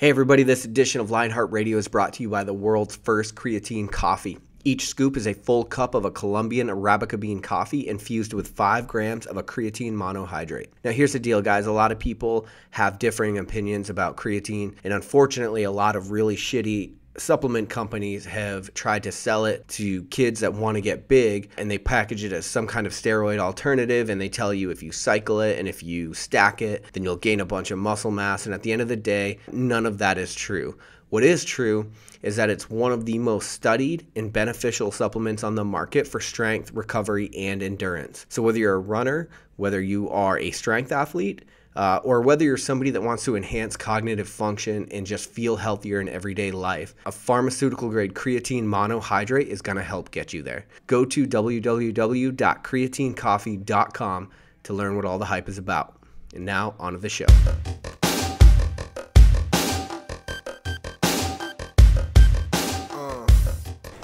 Hey everybody, this edition of Lionheart Radio is brought to you by the world's first creatine coffee. Each scoop is a full cup of a Colombian Arabica bean coffee infused with 5 grams of a creatine monohydrate. Now here's the deal, guys. A lot of people have differing opinions about creatine, and unfortunately a lot of really shitty supplement companies have tried to sell it to kids that want to get big, and they package it as some kind of steroid alternative, and they tell you if you cycle it and if you stack it, then you'll gain a bunch of muscle mass. And at the end of the day, none of that is true. What is true is that it's one of the most studied and beneficial supplements on the market for strength, recovery, and endurance. So whether you're a runner, whether you are a strength athlete, or whether you're somebody that wants to enhance cognitive function and just feel healthier in everyday life, a pharmaceutical-grade creatine monohydrate is going to help get you there. Go to www.creatinecoffee.com to learn what all the hype is about. And now, on to the show.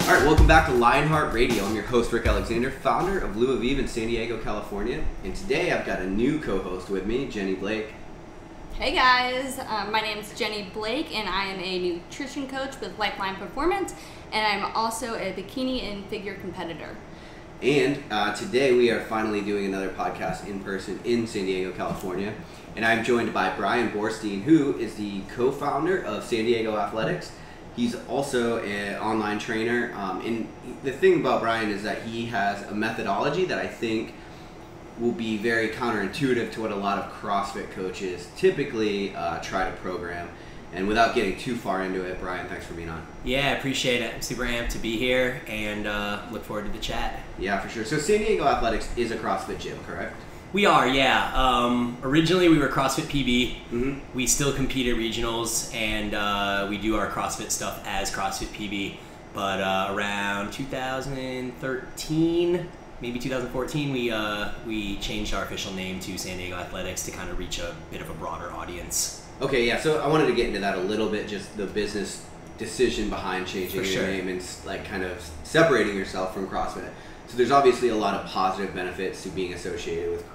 All right, welcome back to Lionheart Radio. I'm your host, Rick Alexander, founder of Blue Aviv in San Diego, California. And today I've got a new co-host with me, Jenny Blake. Hey guys, my name is Jenny Blake, and I am a nutrition coach with Lifeline Performance, and I'm also a bikini and figure competitor. And today we are finally doing another podcast in person in San Diego, California. And I'm joined by Bryan Boorstein, who is the co-founder of San Diego Athletics. He's also an online trainer, and the thing about Bryan is that he has a methodology that I think will be very counterintuitive to what a lot of CrossFit coaches typically try to program. And without getting too far into it, Bryan, thanks for being on. Yeah, I appreciate it. I'm super amped to be here and look forward to the chat. Yeah, for sure. So San Diego Athletics is a CrossFit gym, correct? We are, yeah. Originally we were CrossFit PB. Mm-hmm. We still compete at regionals, and we do our CrossFit stuff as CrossFit PB. But around 2013, maybe 2014, we changed our official name to San Diego Athletics to kind of reach a bit of a broader audience. Okay, yeah. So I wanted to get into that a little bit, just the business decision behind changing your name and like kind of separating yourself from CrossFit. So there's obviously a lot of positive benefits to being associated with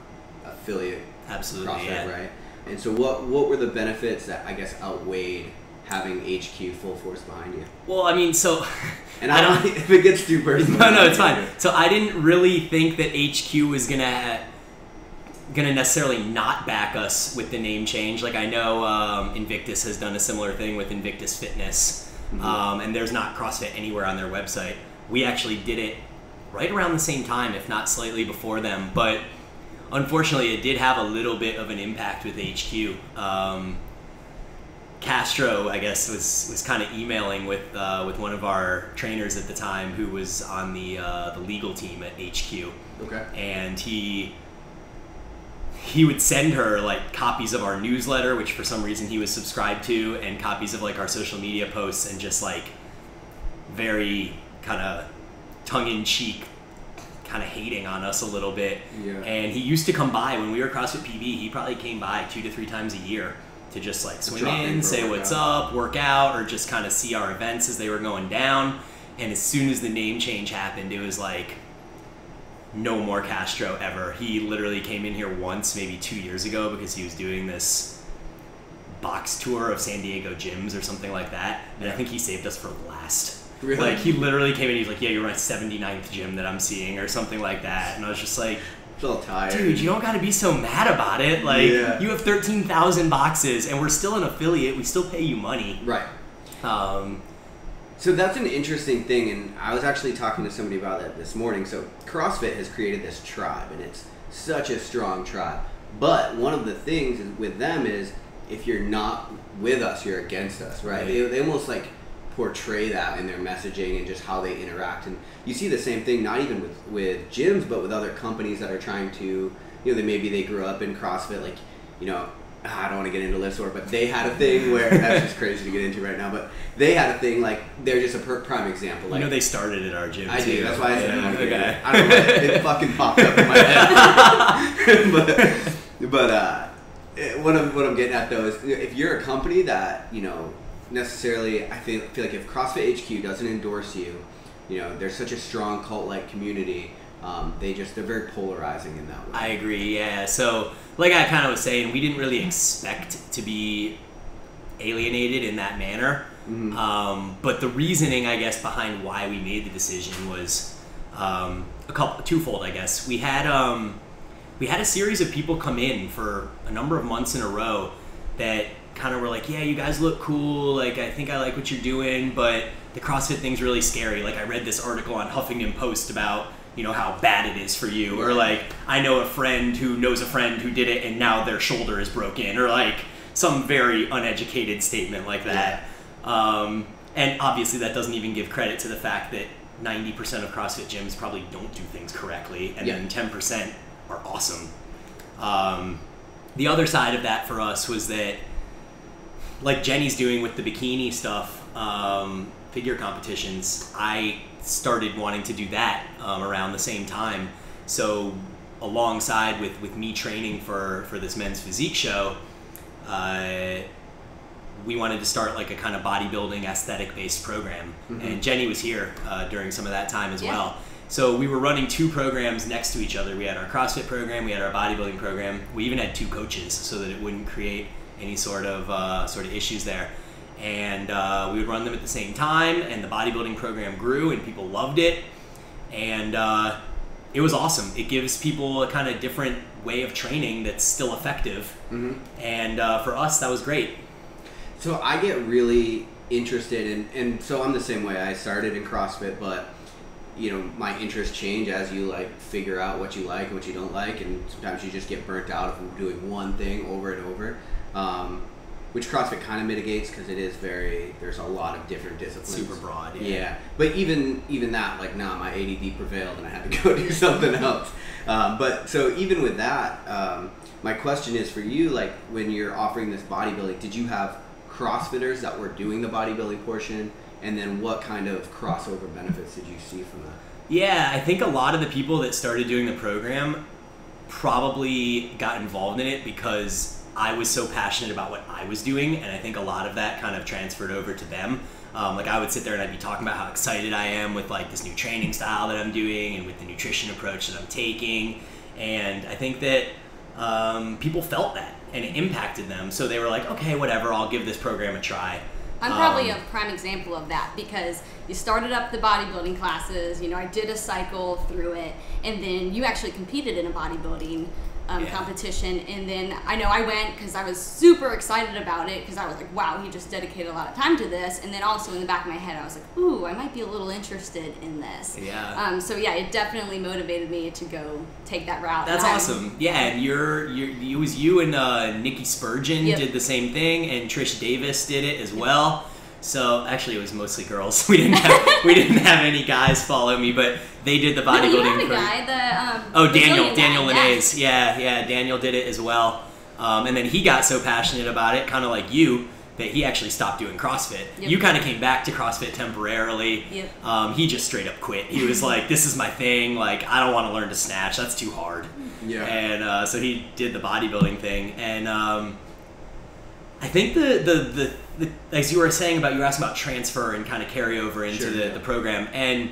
affiliate CrossFit, yeah. Right? And so what were the benefits that I guess outweighed having HQ full force behind you? Well, I mean, so... And I don't if it gets too personal. No, it's fine. So I didn't really think that HQ was gonna necessarily not back us with the name change. Like I know Invictus has done a similar thing with Invictus Fitness, and there's not CrossFit anywhere on their website. We actually did it right around the same time, if not slightly before them, but unfortunately it did have a little bit of an impact with HQ. Castro, I guess, was kind of emailing with one of our trainers at the time who was on the legal team at HQ. Okay. And he would send her like copies of our newsletter, which for some reason he was subscribed to, and copies of like our social media posts, and just like very kind of tongue-in-cheek kind of hating on us a little bit. Yeah. And he used to come by when we were CrossFit PB. He probably came by 2 to 3 times a year to just like swim in, say what's up, work out, or just kind of see our events as they were going down. And as soon as the name change happened, it was like no more Castro ever. He literally came in here once, maybe 2 years ago, because he was doing this box tour of San Diego gyms or something like that. And I think he saved us for last. Really? Like, he literally came in, he was like, yeah, you're my 79th gym that I'm seeing, or something like that. And I was just like, I'm a little tired. Dude, you don't gotta be so mad about it. Like, you have 13,000 boxes, and we're still an affiliate. We still pay you money. Right. So that's an interesting thing, and I was actually talking to somebody about that this morning. So CrossFit has created this tribe, and it's such a strong tribe. But one of the things with them is if you're not with us, you're against us, right? They almost like portray that in their messaging and just how they interact. And you see the same thing not even with gyms, but with other companies that are trying to, maybe they grew up in CrossFit, like, I don't want to get into LiftSport, but they had a thing where, that's just crazy to get into right now, but they had a thing, like, they're just a prime example. Like, they started at our gym, I too. do, that's why I said, okay. I don't know, it fucking popped up in my head. but what I'm getting at, though, is if you're a company that, necessarily, I feel like if CrossFit HQ doesn't endorse you, there's such a strong cult-like community. They're very polarizing in that way. I agree, yeah. So, like I kind of was saying, we didn't really expect to be alienated in that manner. But the reasoning, I guess, behind why we made the decision was twofold, I guess. We had a series of people come in for a number of months in a row that kind of were like, yeah, you guys look cool, like I think I like what you're doing, but the CrossFit thing's really scary. Like I read this article on Huffington Post about, you know, how bad it is for you, or like I know a friend who knows a friend who did it and now their shoulder is broken, or like some very uneducated statement like that. And obviously that doesn't even give credit to the fact that 90% of CrossFit gyms probably don't do things correctly, and then 10% are awesome. The other side of that for us was that, like Jenny's doing with the bikini stuff, figure competitions, I started wanting to do that around the same time. So alongside with me training for this men's physique show, we wanted to start like a kind of bodybuilding aesthetic based program. And Jenny was here during some of that time as well. So we were running two programs next to each other. We had our CrossFit program, we had our bodybuilding program. We even had two coaches so that it wouldn't create any sort of issues there. And we would run them at the same time, and the bodybuilding program grew and people loved it. And it was awesome. It gives people a kind of different way of training that's still effective. And for us, that was great. So I get really interested in, and so I'm the same way. I started in CrossFit, but you know, my interests change as you like figure out what you like and what you don't like, and sometimes you just get burnt out of doing one thing over and over, which CrossFit kind of mitigates because it is there's a lot of different disciplines. Super broad, But even that, like, nah, my ADD prevailed and I had to go do something else. But so even with that, my question is for you, like when you're offering this bodybuilding, did you have CrossFitters that were doing the bodybuilding portion? And then what kind of crossover benefits did you see from that? Yeah, I think a lot of the people that started doing the program probably got involved in it because I was so passionate about what I was doing, and I think a lot of that kind of transferred over to them. Like I would sit there and I'd be talking about how excited I am with like this new training style that I'm doing and with the nutrition approach that I'm taking, and I think that people felt that and it impacted them, so they were like, okay, whatever, I'll give this program a try. I'm probably a prime example of that because you started up the bodybuilding classes, you know, I did a cycle through it, and then you actually competed in a bodybuilding competition, and then I know I went because I was super excited about it because I was like, wow, he just dedicated a lot of time to this, and then also in the back of my head I was like, ooh, I might be a little interested in this. So yeah, it definitely motivated me to go take that route. That's awesome. Yeah, and it was you and Nikki Spurgeon did the same thing, and Trish Davis did it as well. So actually, it was mostly girls. We didn't have any guys follow me, but they did the bodybuilding. No, you had a guy. Daniel Linnaeus. Yeah, Daniel did it as well. And then he got so passionate about it, kind of like you, that he actually stopped doing CrossFit. You kind of came back to CrossFit temporarily. He just straight up quit. He was like, "This is my thing. Like, I don't want to learn to snatch. That's too hard." And so he did the bodybuilding thing, and I think the as you were saying about, you were asking about transfer and kind of carry over into the program. And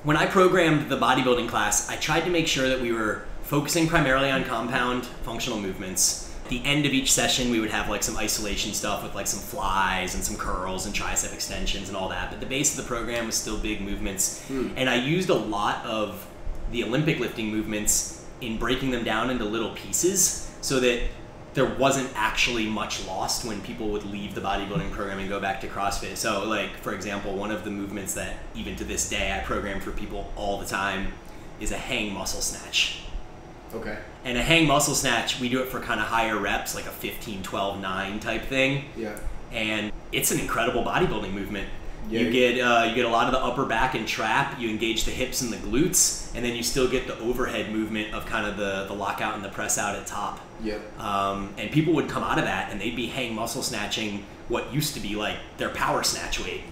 when I programmed the bodybuilding class, I tried to make sure that we were focusing primarily on compound functional movements. At the end of each session, we would have like some isolation stuff with like some flies and some curls and tricep extensions and all that. But the base of the program was still big movements. And I used a lot of the Olympic lifting movements in breaking them down into little pieces so that there wasn't actually much lost when people would leave the bodybuilding program and go back to CrossFit. So like, for example, one of the movements that even to this day I program for people all the time is a hang muscle snatch. Okay. And a hang muscle snatch, we do it for kind of higher reps, like a 15, 12, 9 type thing. And it's an incredible bodybuilding movement. You get a lot of the upper back and trap, you engage the hips and the glutes, and then you still get the overhead movement of kind of the lockout and the press out at top. And people would come out of that and they'd be hang muscle snatching what used to be like their power snatch weight.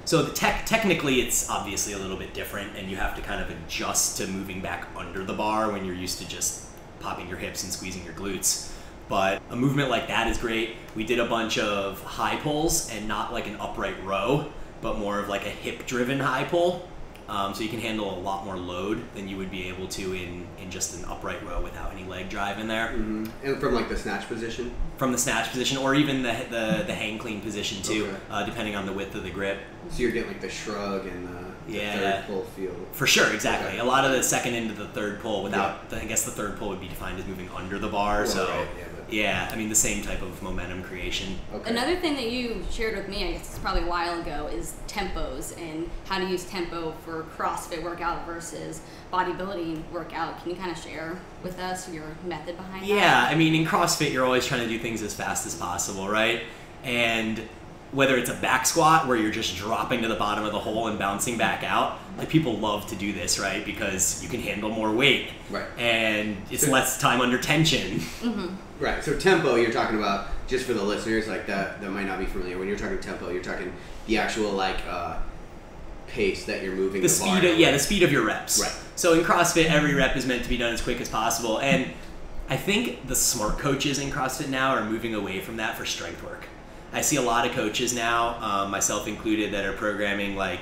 So technically it's obviously a little bit different, and you have to kind of adjust to moving back under the bar when you're used to just popping your hips and squeezing your glutes. But a movement like that is great. We did a bunch of high pulls, and not like an upright row, but more of like a hip-driven high pull. So you can handle a lot more load than you would be able to in just an upright row without any leg drive in there. And from like the snatch position? from the snatch position, or even the hang clean position too, depending on the width of the grip. So you're getting like the shrug and the third pull feel. For sure, exactly. A lot of the second into the third pull without, I guess the third pull would be defined as moving under the bar. I mean the same type of momentum creation. Another thing that you shared with me, I guess it's probably a while ago, is tempos and how to use tempo for CrossFit workout versus bodybuilding workout. Can you kind of share with us your method behind that? Yeah, I mean in CrossFit you're always trying to do things as fast as possible, right? And whether it's a back squat where you're just dropping to the bottom of the hole and bouncing back out, like people love to do this, right? Because you can handle more weight, right? And it's less time under tension. Mm-hmm. Right. So tempo, you're talking about, just for the listeners like that might not be familiar. When you're talking tempo, you're talking the actual pace that you're moving. The speed, the speed of your reps. Right. So in CrossFit, every rep is meant to be done as quick as possible, and I think the smart coaches in CrossFit now are moving away from that for strength work. I see a lot of coaches now, myself included, that are programming like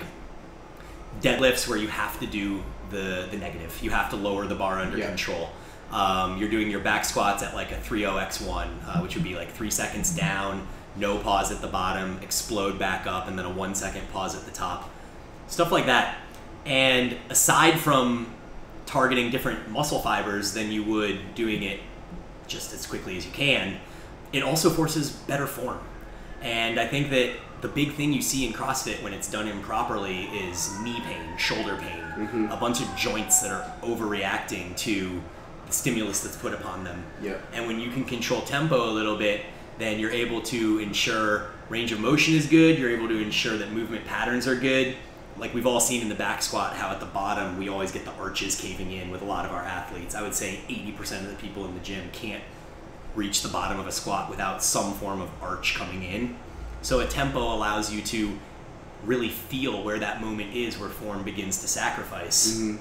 deadlifts where you have to do the negative. You have to lower the bar under control. You're doing your back squats at like a 3-0x1, which would be like 3 seconds down, no pause at the bottom, explode back up, and then a 1 second pause at the top. Stuff like that. And aside from targeting different muscle fibers than you would doing it just as quickly as you can, it also forces better form. And I think that the big thing you see in CrossFit when it's done improperly is knee pain, shoulder pain, a bunch of joints that are overreacting to the stimulus that's put upon them. And when you can control tempo a little bit, then you're able to ensure range of motion is good, you're able to ensure that movement patterns are good. Like we've all seen in the back squat how at the bottom we always get the arches caving in with a lot of our athletes. I would say 80% of the people in the gym can't reach the bottom of a squat without some form of arch coming in. So a tempo allows you to really feel where that moment is where form begins to sacrifice. And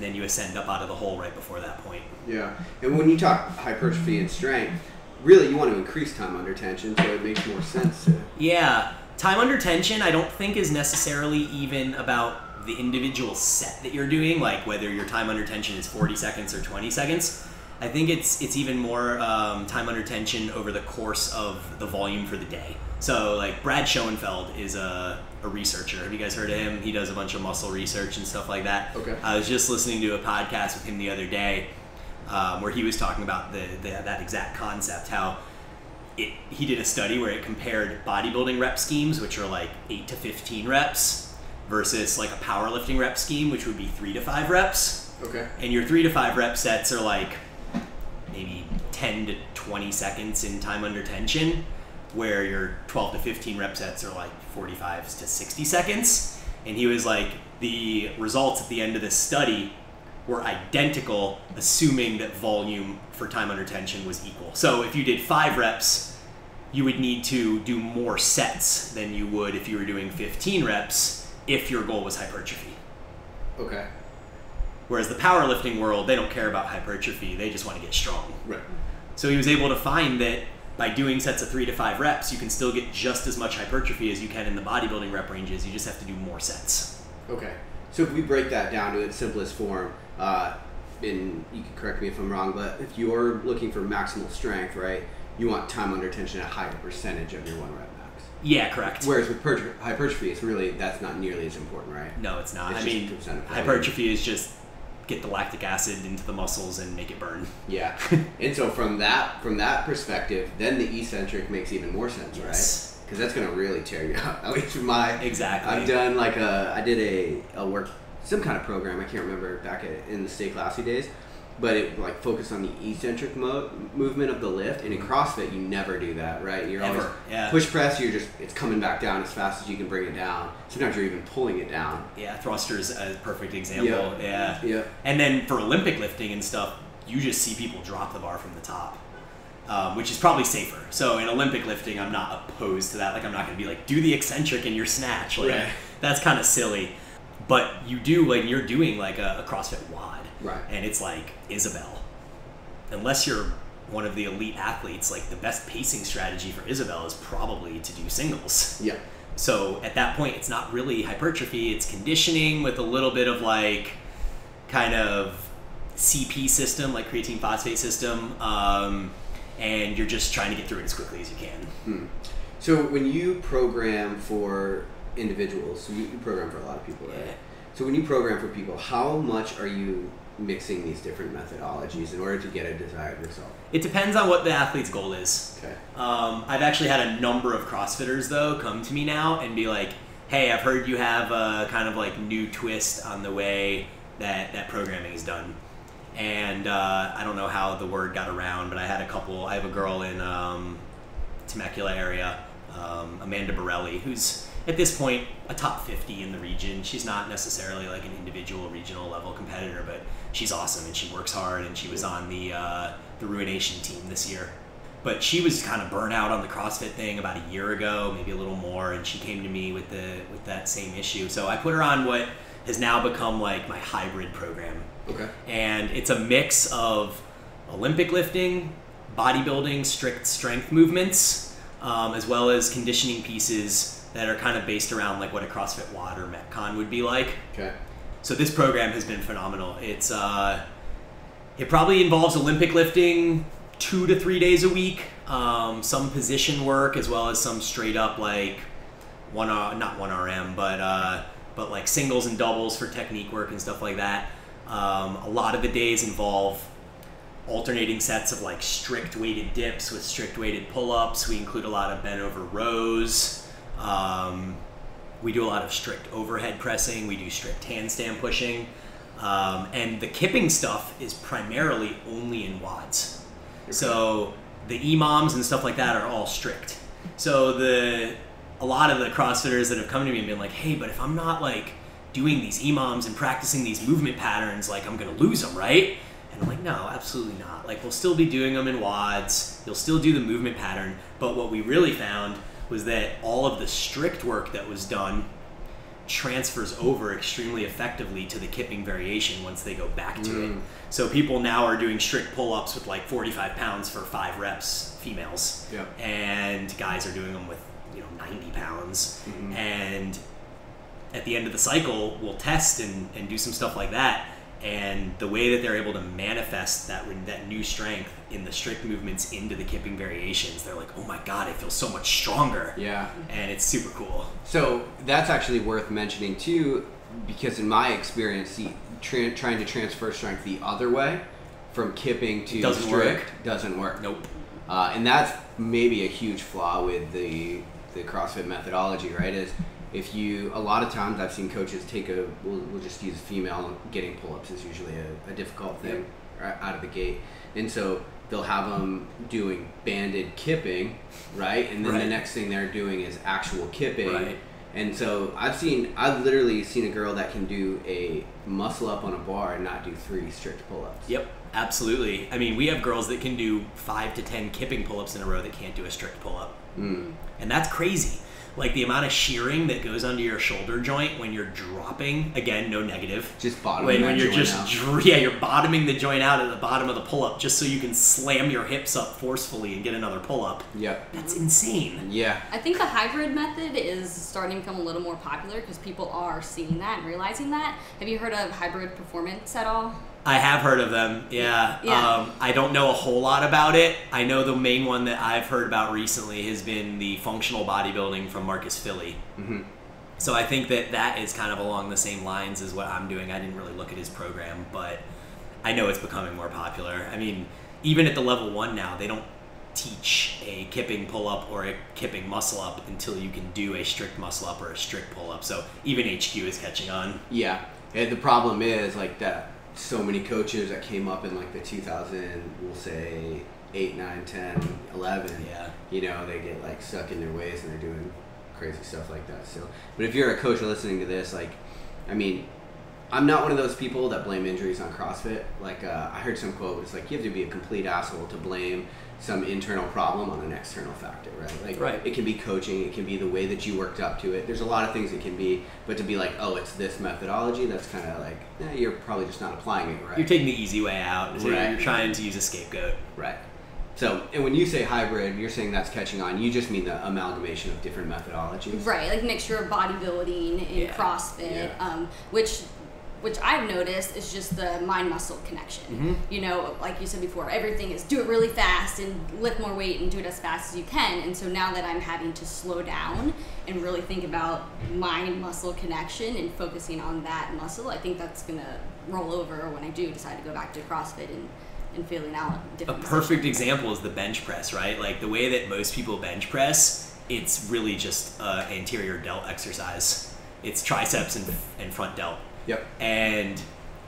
then you ascend up out of the hole right before that point. Yeah. And when you talk hypertrophy and strength, really you want to increase time under tension, so it makes more sense to... Yeah. Time under tension I don't think is necessarily even about the individual set that you're doing, like whether your time under tension is 40 seconds or 20 seconds. I think it's even more time under tension over the course of the volume for the day. So like Brad Schoenfeld is a researcher. Have you guys heard of him? He does a bunch of muscle research and stuff like that. I was just listening to a podcast with him the other day where he was talking about that exact concept, how he did a study where it compared bodybuilding rep schemes, which are like 8 to 15 reps, versus like a powerlifting rep scheme, which would be 3 to 5 reps. And your 3 to 5 rep sets are like maybe 10 to 20 seconds in time under tension, where your 12 to 15 rep sets are like 45 to 60 seconds. And he was like, the results at the end of this study were identical, assuming that volume for time under tension was equal. So if you did 5 reps, you would need to do more sets than you would if you were doing 15 reps if your goal was hypertrophy. Whereas the powerlifting world, they don't care about hypertrophy, they just want to get strong. So he was able to find that by doing sets of 3 to 5 reps, you can still get just as much hypertrophy as you can in the bodybuilding rep ranges, you just have to do more sets. So if we break that down to its simplest form, and you can correct me if I'm wrong, but if you're looking for maximal strength, right, you want time under tension at a higher percentage of your 1 rep max. Yeah, correct. Whereas with hypertrophy, it's really, that's not nearly as important, right? No, it's not. It's hypertrophy is just get the lactic acid into the muscles and make it burn. And so from that perspective, then the eccentric makes even more sense, right? Because that's going to really tear you up. At least for I've done like I did a work, some kind of program, I can't remember back in the Stay Classy days, but it like focused on the eccentric movement of the lift. And in CrossFit, you never do that, right? You're always push press. It's coming back down as fast as you can bring it down. Sometimes you're even pulling it down. Thrusters a perfect example. And then for Olympic lifting and stuff, you just see people drop the bar from the top, which is probably safer. So in Olympic lifting, I'm not opposed to that. Like I'm not going to be like, do the eccentric in your snatch. Like that's kind of silly. But you do, like you're doing like a CrossFit WOD. And it's like Isabel. Unless you're one of the elite athletes, like the best pacing strategy for Isabel is probably to do singles. So at that point, it's not really hypertrophy, it's conditioning with a little bit of like kind of CP system, like creatine phosphate system. and you're just trying to get through it as quickly as you can. So when you program for individuals, so you program for a lot of people, right? Yeah. So when you program for people, how much are you mixing these different methodologies in order to get a desired result? It depends on what the athlete's goal is. Okay. I've actually had a number of CrossFitters though come to me now and be like, hey, I've heard you have a kind of like new twist on the way that programming is done. And I don't know how the word got around, but I have a girl in Temecula area, Amanda Borelli, who's at this point a top 50 in the region. She's not necessarily like an individual regional level competitor, but she's awesome and she works hard, and she was on the Ruination team this year. But she was kind of burnt out on the CrossFit thing about a year ago, maybe a little more, and she came to me with that same issue. So I put her on what has now become like my hybrid program. Okay. And it's a mix of Olympic lifting, bodybuilding, strict strength movements, as well as conditioning pieces that are kind of based around like what a CrossFit WOD or Metcon would be like. Okay. So this program has been phenomenal. It's it probably involves Olympic lifting 2 to 3 days a week, some position work, as well as some straight up like not 1 RM, but like singles and doubles for technique work and stuff like that. A lot of the days involve alternating sets of like strict weighted dips with strict weighted pull-ups. We include a lot of bent over rows. We do a lot of strict overhead pressing. We do strict handstand pushing. And the kipping stuff is primarily only in WODs. So the EMOMs and stuff like that are all strict. So a lot of the CrossFitters that have come to me and been like, hey, but if I'm not like doing these EMOMs and practicing these movement patterns, like I'm gonna lose them, right? And I'm like, no, absolutely not. Like we'll still be doing them in WODs. You'll still do the movement pattern. But what we really found was that all of the strict work that was done transfers over extremely effectively to the kipping variation once they go back to it. So people now are doing strict pull-ups with like 45 pounds for 5 reps, females. Yep. And guys are doing them with 90 pounds. And at the end of the cycle, we'll test and do some stuff like that. And the way that they're able to manifest that new strength in the strict movements into the kipping variations, they're like, oh my God, I feel so much stronger. Yeah. And it's super cool. So that's actually worth mentioning too, because in my experience, trying to transfer strength the other way from kipping to strict doesn't work. Nope. And that's maybe a huge flaw with the CrossFit methodology, right? Is if you, a lot of times I've seen coaches we'll just use a female, getting pull-ups is usually a difficult thing out of the gate. And so they'll have them doing banded kipping, right? And then the next thing they're doing is actual kipping. Right. And so I've literally seen a girl that can do a muscle up on a bar and not do 3 strict pull-ups. Yep, absolutely. I mean, we have girls that can do 5 to 10 kipping pull-ups in a row that can't do a strict pull-up. And that's crazy. Like the amount of shearing that goes under your shoulder joint when you're dropping, again, no negative. Just bottoming when you're just out. You're bottoming the joint out at the bottom of the pull-up just so you can slam your hips up forcefully and get another pull-up. Yep. That's insane. Yeah. I think the hybrid method is starting to become a little more popular because people are seeing that and realizing that. Have you heard of hybrid performance at all? I have heard of them, yeah. I don't know a whole lot about it. I know the main one that I've heard about recently has been the functional bodybuilding from Marcus Philly. So I think that is kind of along the same lines as what I'm doing. I didn't really look at his program, but I know it's becoming more popular. I mean, even at the level 1 now, they don't teach a kipping pull-up or a kipping muscle-up until you can do a strict muscle-up or a strict pull-up. So even HQ is catching on. Yeah, and the problem is like that. So many coaches that came up in like the 2000, we'll say 8, 9, 10, 11. Yeah. They get like stuck in their ways and they're doing crazy stuff like that. So, but if you're a coach listening to this, like, I mean, I'm not one of those people that blame injuries on CrossFit. Like, I heard some quote, it's like you have to be a complete asshole to blame some internal problem on an external factor, right? Like, It can be coaching, it can be the way that you worked up to it. There's a lot of things it can be, but to be like, oh, it's this methodology, that's kind of like, you're probably just not applying it right. You're taking the easy way out. Right. You're trying to use a scapegoat. Right. So, and when you say hybrid, you're saying that's catching on. You just mean the amalgamation of different methodologies. Right, like mixture of bodybuilding and CrossFit, which which I've noticed is just the mind-muscle connection. You know, like you said before, everything is do it really fast and lift more weight and do it as fast as you can. And so now that I'm having to slow down and really think about mind-muscle connection and focusing on that muscle, I think that's going to roll over when I do decide to go back to CrossFit and feeling out different perfect example is the bench press, right? Like the way that most people bench press, it's really just anterior delt exercise. It's triceps and front delt. Yep. And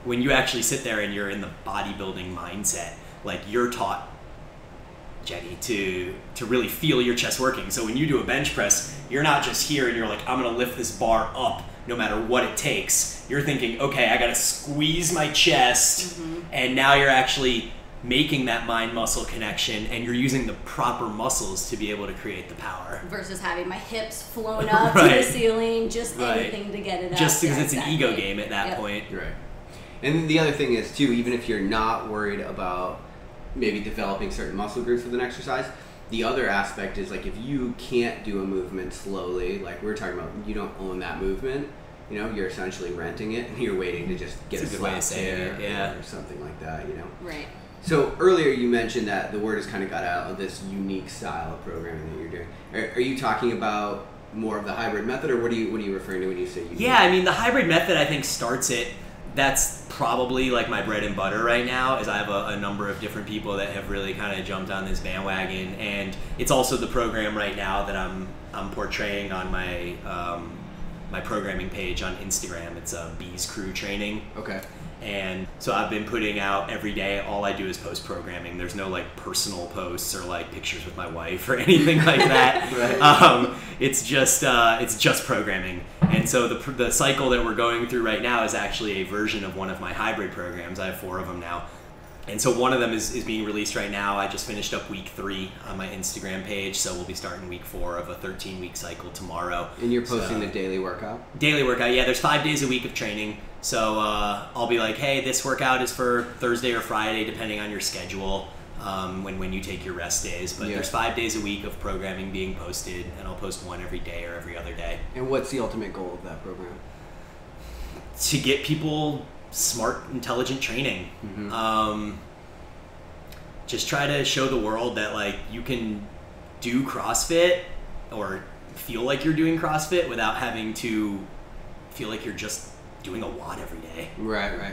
when you actually sit there and you're in the bodybuilding mindset, like you're taught, Jenny, to really feel your chest working. So when you do a bench press, you're not just here and you're like, I'm gonna lift this bar up no matter what it takes. You're thinking, okay, I gotta squeeze my chest, and now you're actually making that mind-muscle connection, and you're using the proper muscles to be able to create the power. Versus having my hips flown up to the ceiling, just anything to get it up. Just because it's an ego game at that point. Right. And the other thing is, too, even if you're not worried about maybe developing certain muscle groups with an exercise, the other aspect is, like, if you can't do a movement slowly, like we were talking about, you don't own that movement, you know, you're essentially renting it, and you're waiting to just get a slap tear or something like that, you know? Right. So earlier you mentioned that the word has kind of got out of this unique style of programming that you're doing. Are you talking about more of the hybrid method, or what are you referring to when you say unique? Yeah, I mean, the hybrid method, I think, starts it. That's probably like my bread and butter right now, is I have a number of different people that have really kind of jumped on this bandwagon, and it's also the program right now that I'm portraying on my my programming page on Instagram. It's a Bees Crew training. Okay. And so I've been putting out every day. All I do is post programming. There's no like personal posts or like pictures with my wife or anything like that. Right. It's just programming. And so the cycle that we're going through right now is actually a version of one of my hybrid programs. I have 4 of them now. And so one of them is being released right now. I just finished up week 3 on my Instagram page, so we'll be starting week 4 of a 13-week cycle tomorrow. And you're posting the daily workout? Daily workout, yeah. There's 5 days a week of training. So I'll be like, hey, this workout is for Thursday or Friday, depending on your schedule, when you take your rest days. But there's 5 days a week of programming being posted, and I'll post one every day or every other day. And what's the ultimate goal of that program? To get people smart, intelligent training. Just try to show the world that like you can do CrossFit or feel like you're doing CrossFit without having to feel like you're just doing a lot every day. Right.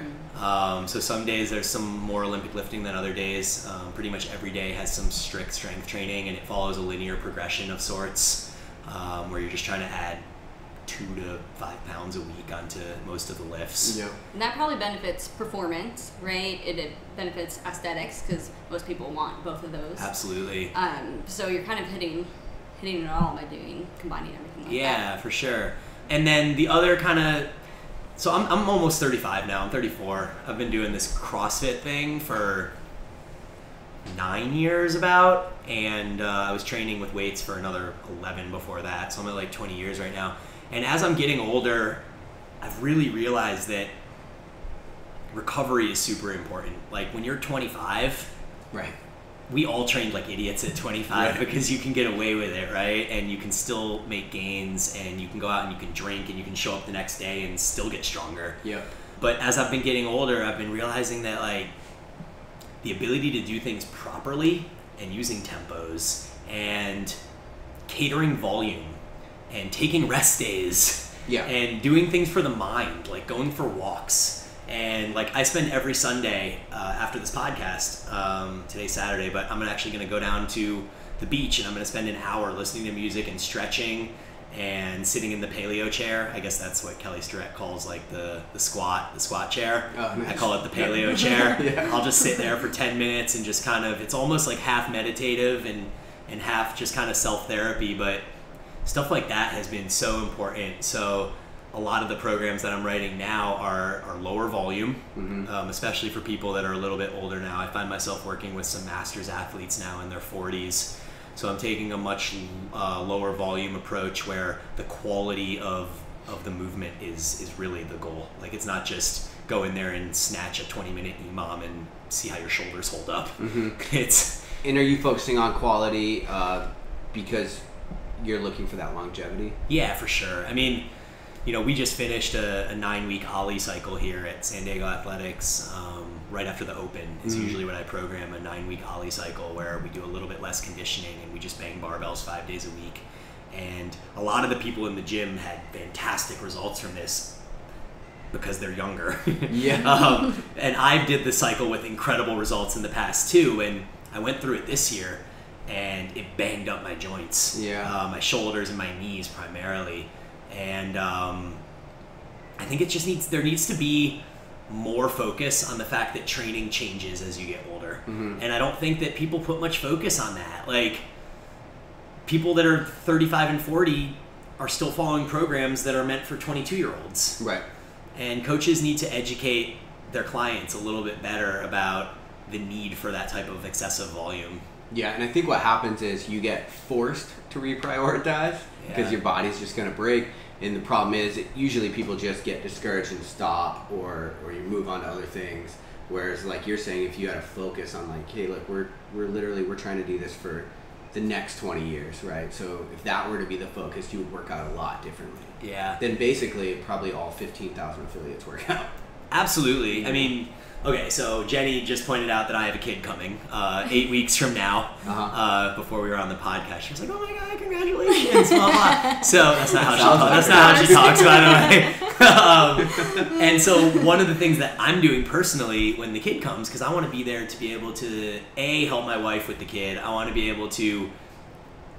So some days there's some more Olympic lifting than other days. Pretty much every day has some strict strength training, and it follows a linear progression of sorts, where you're just trying to add 2 to 5 pounds a week onto most of the lifts. Yeah. And that probably benefits performance, right? It benefits aesthetics, because most people want both of those. Absolutely. So you're kind of hitting it all by combining everything like that. Yeah, for sure. And then the other kind of, so I'm almost 35 now. I'm 34. I've been doing this CrossFit thing for 9 years about, and I was training with weights for another 11 before that. So I'm at like 20 years right now. And as I'm getting older, I've really realized that recovery is super important. Like when you're 25, right? We all trained like idiots at 25 because you can get away with it, right? And you can still make gains, and you can go out and you can drink, and you can show up the next day and still get stronger. Yeah. But as I've been getting older, I've been realizing that like the ability to do things properly and using tempos and catering volume and taking rest days and doing things for the mind, like going for walks. And like I spend every Sunday after this podcast, today's Saturday, but I'm actually going to go down to the beach, and I'm going to spend an hour listening to music and stretching and sitting in the paleo chair. I guess that's what Kelly Starrett calls like the squat chair. Oh, nice. I call it the paleo chair. I'll just sit there for 10 minutes and just kind of, it's almost like half meditative and half just kind of self-therapy, but stuff like that has been so important. So a lot of the programs that I'm writing now are lower volume, especially for people that are a little bit older now. I find myself working with some masters athletes now in their 40s. So I'm taking a much lower volume approach where the quality of the movement is really the goal. Like it's not just go in there and snatch a 20-minute EMOM and see how your shoulders hold up. And are you focusing on quality because you're looking for that longevity? Yeah, for sure. I mean, we just finished a 9-week Ollie cycle here at San Diego Athletics. Right after the Open is usually what I program, a 9-week Ollie cycle where we do a little bit less conditioning and we just bang barbells 5 days a week. And a lot of the people in the gym had fantastic results from this because they're younger. Yeah. And I did the cycle with incredible results in the past too. And I went through it this year and it banged up my joints. Yeah. My shoulders and my knees primarily. And I think it just there needs to be more focus on the fact that training changes as you get older. And I don't think that people put much focus on that. Like, people that are 35 and 40 are still following programs that are meant for 22-year-olds. Right. And coaches need to educate their clients a little bit better about the need for that type of excessive volume. Yeah, and I think what happens is you get forced to reprioritize because your body's just going to break. And the problem is, usually people just get discouraged and stop, or you move on to other things. Whereas, like you're saying, if you had a focus on like, hey, look, we're trying to do this for the next 20 years, right? So if that were to be the focus, you would work out a lot differently. Yeah. Then basically, probably all 15,000 affiliates work out. Absolutely. I mean, okay, so Jenny just pointed out that I have a kid coming 8 weeks from now. Before we were on the podcast, she was like, "Oh my God, congratulations!" Blah blah. So that's not how she talks, by the way. And so one of the things that I'm doing personally when the kid comes, because I want to be there to be able to help my wife with the kid. I want to be able to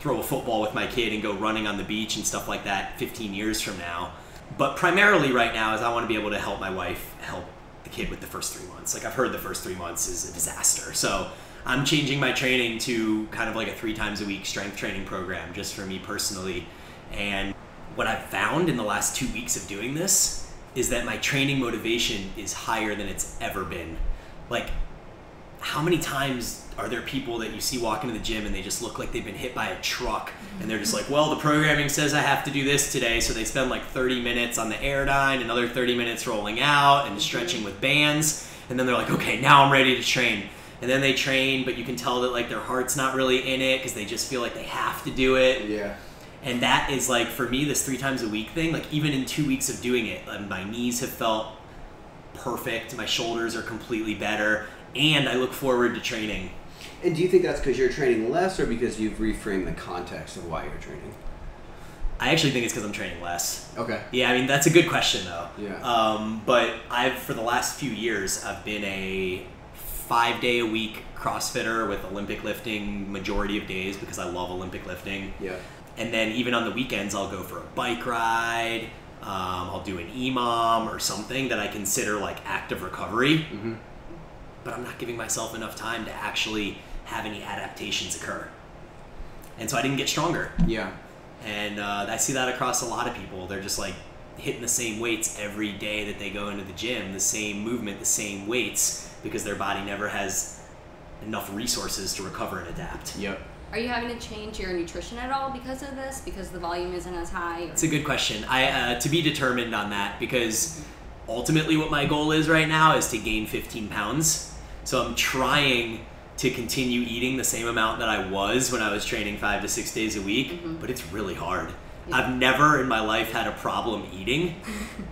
throw a football with my kid and go running on the beach and stuff like that 15 years from now. But primarily right now is I want to be able to help my wife help the kid with the first 3 months. Like, I've heard the first 3 months is a disaster. So I'm changing my training to kind of like a 3 times a week strength training program just for me personally. And what I've found in the last 2 weeks of doing this is that my training motivation is higher than it's ever been. Like, how many times are there people that you see walk into the gym and they just look like they've been hit by a truck and they're just like, well, the programming says I have to do this today, so they spend like 30 minutes on the Airdyne, another 30 minutes rolling out and stretching with bands, and then they're like, okay, now I'm ready to train. And then they train, but you can tell that like their heart's not really in it because they just feel like they have to do it. Yeah. And that is like, for me, this 3 times a week thing, like even in 2 weeks of doing it, my knees have felt perfect, my shoulders are completely better, and I look forward to training. And do you think that's because you're training less, or because you've reframed the context of why you're training? I actually think it's because I'm training less. Okay. Yeah, I mean, that's a good question though. Yeah. But for the last few years, I've been a 5-day-a-week CrossFitter with Olympic lifting majority of days because I love Olympic lifting. Yeah. And then even on the weekends, I'll go for a bike ride. I'll do an EMOM or something that I consider like active recovery. But I'm not giving myself enough time to actually have any adaptations occur. And so I didn't get stronger. Yeah. And I see that across a lot of people. They're just like hitting the same weights every day that they go into the gym, the same movement, the same weights, because their body never has enough resources to recover and adapt. Yep. Are you having to change your nutrition at all because of this? Because the volume isn't as high? It's a good question. I to be determined on that, because ultimately what my goal is right now is to gain 15 pounds. So I'm trying to continue eating the same amount that I was when I was training 5 to 6 days a week, but it's really hard. Yeah. I've never in my life had a problem eating,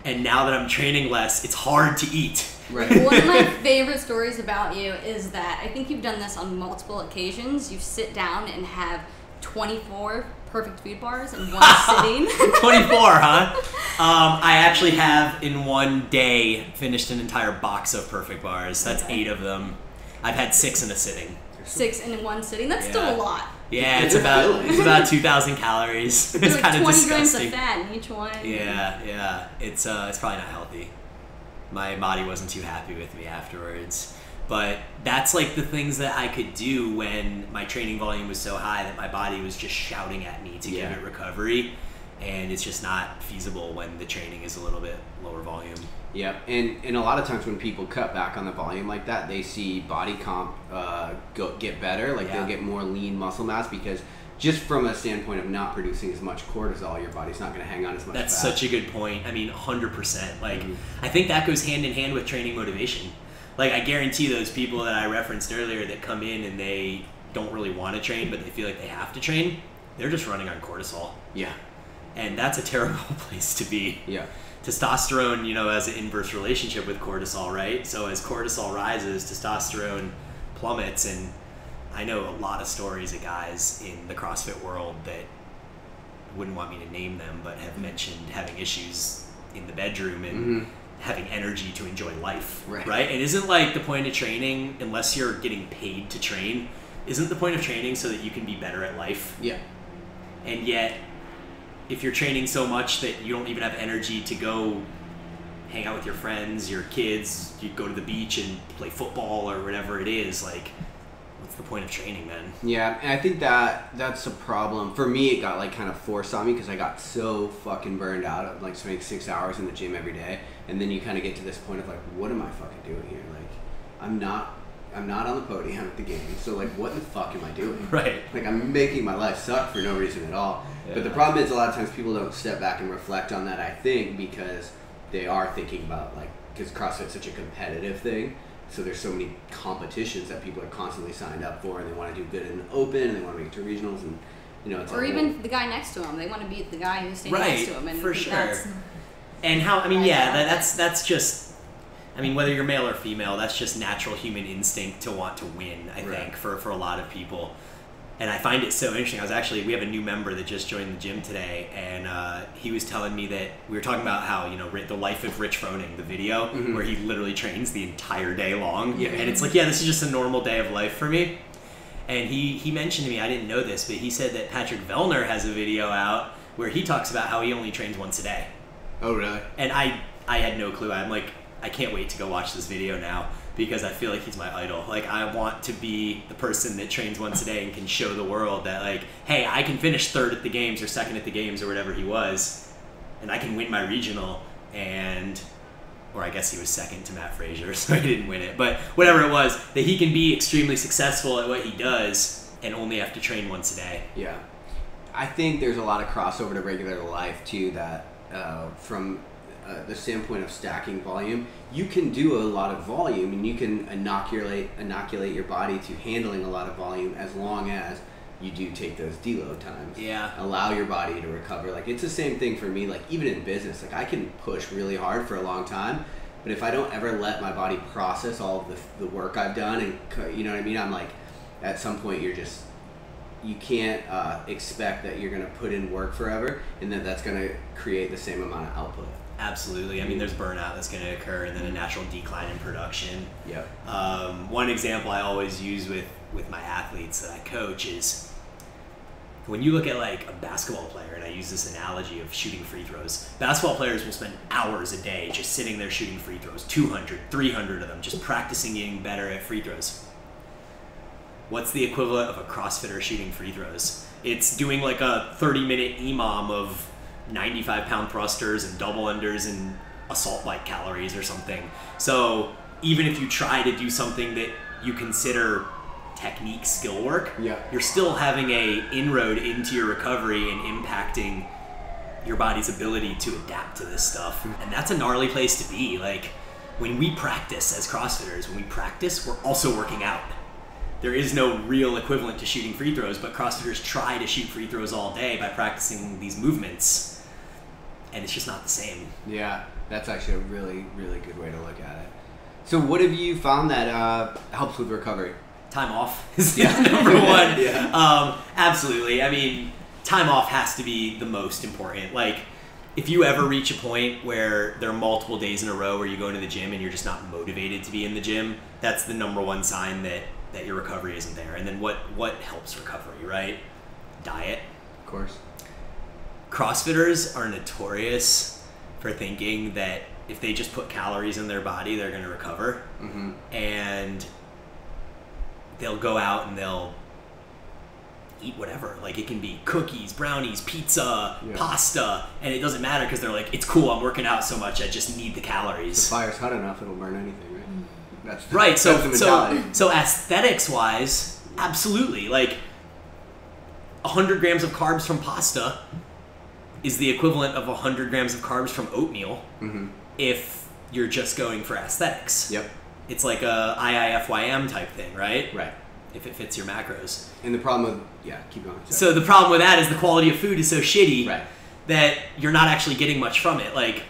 and now that I'm training less, it's hard to eat. Right. One of my favorite stories about you is that I think you've done this on multiple occasions. You sit down and have 24 perfect food bars in one sitting. 24, huh? I actually have in one day finished an entire box of perfect bars. That's 8 of them. I've had 6 in a sitting. 6 in one sitting? That's still a lot. Yeah, it's about 2,000 calories. It's like kind of 20 disgusting. grams of fat in each one. Yeah. It's probably not healthy. My body wasn't too happy with me afterwards. But that's like the things that I could do when my training volume was so high that my body was just shouting at me to give it recovery. And it's just not feasible when the training is a little bit lower volume. Yeah, and a lot of times when people cut back on the volume like that, they see body comp get better. Like they'll get more lean muscle mass, because just from a standpoint of not producing as much cortisol, your body's not going to hang on as much That's fat. Such a good point. I mean, 100%. Like, I think that goes hand in hand with training motivation. Like, I guarantee those people that I referenced earlier that come in and they don't really want to train, but they feel like they have to train, they're just running on cortisol. Yeah. And that's a terrible place to be. Yeah. Testosterone, you know, has an inverse relationship with cortisol, right? So as cortisol rises, testosterone plummets. And I know a lot of stories of guys in the CrossFit world that wouldn't want me to name them, but have mentioned having issues in the bedroom and having energy to enjoy life, right? And isn't like the point of training, unless you're getting paid to train, isn't the point of training so that you can be better at life? Yeah. And yet, if you're training so much that you don't even have energy to go hang out with your friends, your kids, you go to the beach and play football or whatever it is, like, what's the point of training then? Yeah, and I think that's a problem. For me, it got like kind of forced on me because I got so fucking burned out of like spending 6 hours in the gym every day. And then you kind of get to this point of like, what am I fucking doing here? Like, I'm not on the podium at the game, so like, what the fuck am I doing? Right. Like, I'm making my life suck for no reason at all. Yeah. But the problem is a lot of times people don't step back and reflect on that, I think, because they are thinking about, like, because CrossFit's such a competitive thing, so there's so many competitions that people are constantly signed up for, and they want to do good in the open, and they want to make it to regionals, and, you know, it's or even the guy next to him. They want to beat the guy who's standing next to him. And for sure. And how, I mean, that's just, I mean, whether you're male or female, that's just natural human instinct to want to win, I think, for a lot of people. And I find it so interesting. We have a new member that just joined the gym today, and he was telling me that we were talking about how, you know, the life of Rich Froning, the video, where he literally trains the entire day long. Yeah. And it's like, this is just a normal day of life for me. And he mentioned to me, I didn't know this, but he said that Patrick Vellner has a video out where he talks about how he only trains once a day. Oh, really? And I had no clue. I'm like, I can't wait to go watch this video now, because I feel like he's my idol. Like, I want to be the person that trains once a day and can show the world that, like, hey, I can finish third at the games or second at the games or whatever he was, and I can win my regional, or I guess he was second to Matt Frazier, so he didn't win it. But whatever it was, that he can be extremely successful at what he does and only have to train once a day. Yeah. I think there's a lot of crossover to regular life, too, that from the standpoint of stacking volume, you can do a lot of volume and you can inoculate your body to handling a lot of volume as long as you do take those deload times. Yeah. Allow your body to recover. Like, it's the same thing for me, like, even in business. Like, I can push really hard for a long time, but if I don't ever let my body process all of the work I've done, and, you know what I mean? I'm like, at some point you can't expect that you're going to put in work forever and that's going to create the same amount of output. Absolutely. I mean, there's burnout that's going to occur, and then a natural decline in production. Yep. One example I always use with my athletes that I coach is when you look at like a basketball player, and I use this analogy of shooting free throws. Basketball players will spend hours a day just sitting there shooting free throws, 200, 300 of them, just practicing getting better at free throws. What's the equivalent of a CrossFitter shooting free throws? It's doing like a 30-minute EMOM of 95-pound thrusters and double unders and assault bike calories or something. So even if you try to do something that you consider technique skill work, you're still having a inroad into your recovery and impacting your body's ability to adapt to this stuff. And that's a gnarly place to be. Like, when we practice as CrossFitters, we're also working out. There is no real equivalent to shooting free throws, but CrossFitters try to shoot free throws all day by practicing these movements. And it's just not the same. Yeah, that's actually a really, really good way to look at it. So what have you found that helps with recovery? Time off is number one. Absolutely. I mean, time off has to be the most important. Like, if you ever reach a point where there are multiple days in a row where you go into the gym and you're just not motivated to be in the gym, that's the number one sign that your recovery isn't there. And then what helps recovery, right? Diet. Of course. CrossFitters are notorious for thinking that if they just put calories in their body, they're going to recover. Mm-hmm. And they'll go out and they'll eat whatever. Like, it can be cookies, brownies, pizza, pasta, and it doesn't matter because they're like, it's cool, I'm working out so much, I just need the calories. If the fire's hot enough, it'll burn anything, right? That's right. So aesthetics-wise, absolutely. Like, 100 grams of carbs from pasta is the equivalent of 100 grams of carbs from oatmeal if you're just going for aesthetics. Yep. It's like a IIFYM type thing, right? Right. If it fits your macros. And the problem with... Yeah, keep going. So the problem with that is the quality of food is so shitty that you're not actually getting much from it. Like,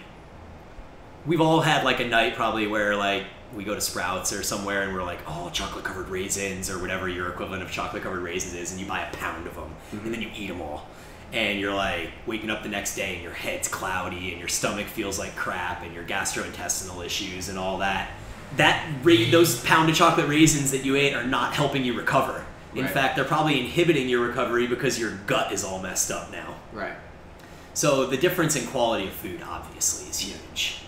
we've all had like a night probably where like we go to Sprouts or somewhere and we're like, oh, chocolate covered raisins or whatever your equivalent of chocolate covered raisins is, and you buy a pound of them and then you eat them all. And you're like waking up the next day and your head's cloudy and your stomach feels like crap and your gastrointestinal issues and all that. Those pound of chocolate raisins that you ate are not helping you recover. In fact, they're probably inhibiting your recovery because your gut is all messed up now. Right. So the difference in quality of food obviously is huge.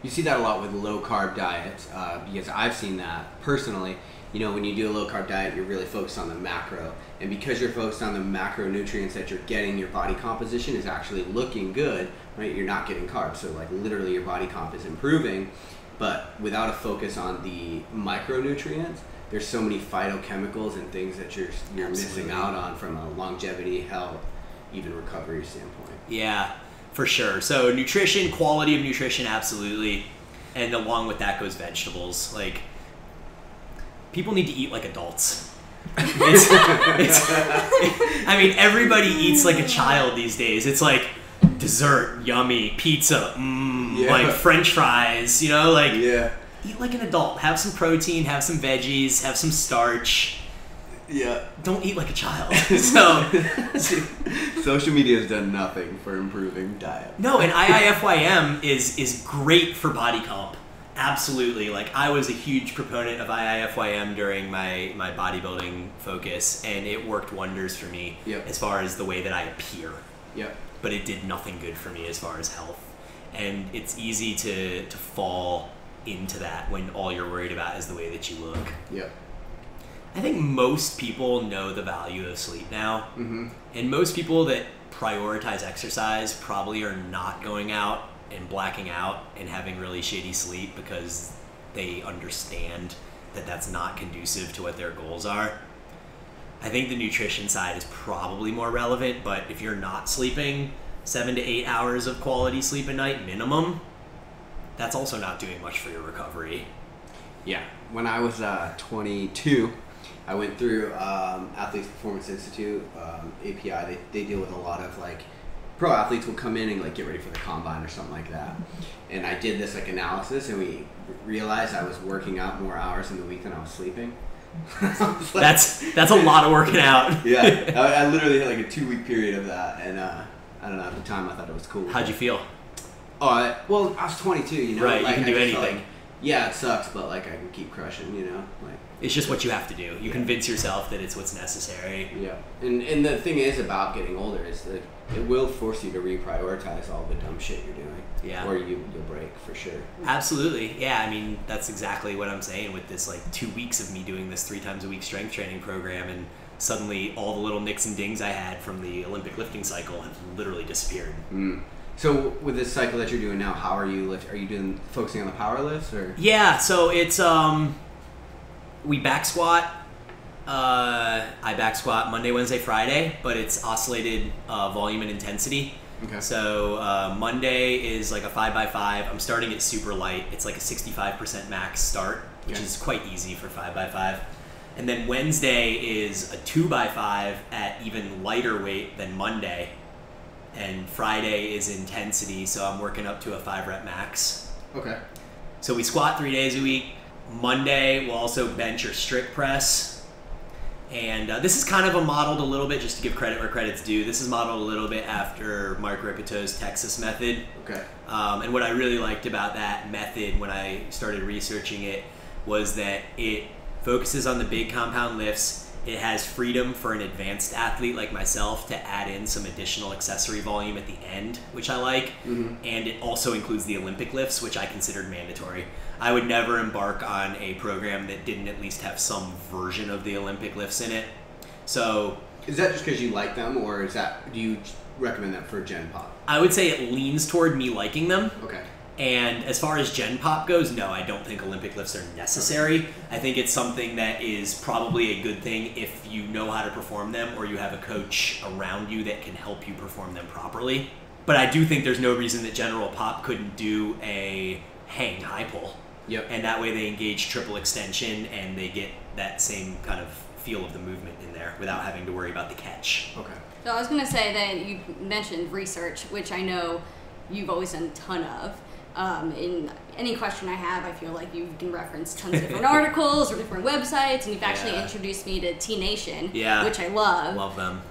You see that a lot with low carb diets, because I've seen that personally. You know, when you do a low carb diet, you're really focused on the macro. And because you're focused on the macronutrients that you're getting, your body composition is actually looking good, right? You're not getting carbs. So like literally your body comp is improving, but without a focus on the micronutrients, there's so many phytochemicals and things that you're missing out on from a longevity, health, even recovery standpoint. Yeah, for sure. So nutrition, quality of nutrition, absolutely. And along with that goes vegetables. Like, people need to eat like adults. I mean, everybody eats like a child these days. It's like dessert, yummy, pizza, like French fries, you know, like eat like an adult. Have some protein, have some veggies, have some starch. Yeah. Don't eat like a child. So social media has done nothing for improving diet. No, and IIFYM is great for body comp. Absolutely. Like, I was a huge proponent of IIFYM during my bodybuilding focus, and it worked wonders for me as far as the way that I appear. Yep. But it did nothing good for me as far as health. And it's easy to fall into that when all you're worried about is the way that you look. Yep. I think most people know the value of sleep now. Mm-hmm. And most people that prioritize exercise probably are not going out and blacking out and having really shitty sleep because they understand that that's not conducive to what their goals are. I think the nutrition side is probably more relevant, but if you're not sleeping 7 to 8 hours of quality sleep a night minimum, that's also not doing much for your recovery. Yeah. When I was 22, I went through Athletes Performance Institute, API. They deal with a lot of like pro athletes will come in and like get ready for the combine or something like that. And I did this like analysis, and we realized I was working out more hours in the week than I was sleeping. Like, that's a lot of working out. Yeah, I literally had like a 2-week period of that, and I don't know, at the time I thought it was cool. How'd you feel? Oh, well, I was 22, you know. Right, like, you can do anything. Like, yeah, it sucks, but like I can keep crushing, you know. Like, it's just what you have to do. You convince yourself that it's what's necessary. Yeah, and the thing is about getting older is that it will force you to reprioritize all the dumb shit you're doing. Yeah. Or you'll break for sure. Absolutely. Yeah, I mean, that's exactly what I'm saying with this like 2 weeks of me doing this 3 times a week strength training program, and suddenly all the little nicks and dings I had from the Olympic lifting cycle have literally disappeared. Mm. So with this cycle that you're doing now, how are you Are you focusing on the power lifts or? Yeah, so it's we back squat. I back squat Monday, Wednesday, Friday, but it's oscillated volume and intensity. Okay. So Monday is like a 5x5. I'm starting it super light. It's like a 65% max start, which is quite easy for 5x5. And then Wednesday is a 2x5 at even lighter weight than Monday. And Friday is intensity, so I'm working up to a 5-rep max. Okay. So we squat 3 days a week. Monday, we'll also bench or strict press. And this is kind of modeled a little bit, just to give credit where credit's due. This is modeled a little bit after Mark Rippetoe's Texas method. Okay. And what I really liked about that method when I started researching it was that it focuses on the big compound lifts. It has freedom for an advanced athlete like myself to add in some additional accessory volume at the end, which I like. Mm-hmm. And it also includes the Olympic lifts, which I considered mandatory. I would never embark on a program that didn't at least have some version of the Olympic lifts in it. So, is that just because you like them, or do you recommend them for Gen Pop? I would say it leans toward me liking them. Okay. And as far as Gen Pop goes, no, I don't think Olympic lifts are necessary. I think it's something that is probably a good thing if you know how to perform them or you have a coach around you that can help you perform them properly. But I do think there's no reason that General Pop couldn't do a hang high pull. Yep. And that way they engage triple extension and they get that same kind of feel of the movement in there without having to worry about the catch. Okay. So I was going to say that you mentioned research, which I know you've always done a ton of. In any question I have, I feel like you can reference tons of different articles or different websites, and you've actually introduced me to T Nation, which I love. Love them.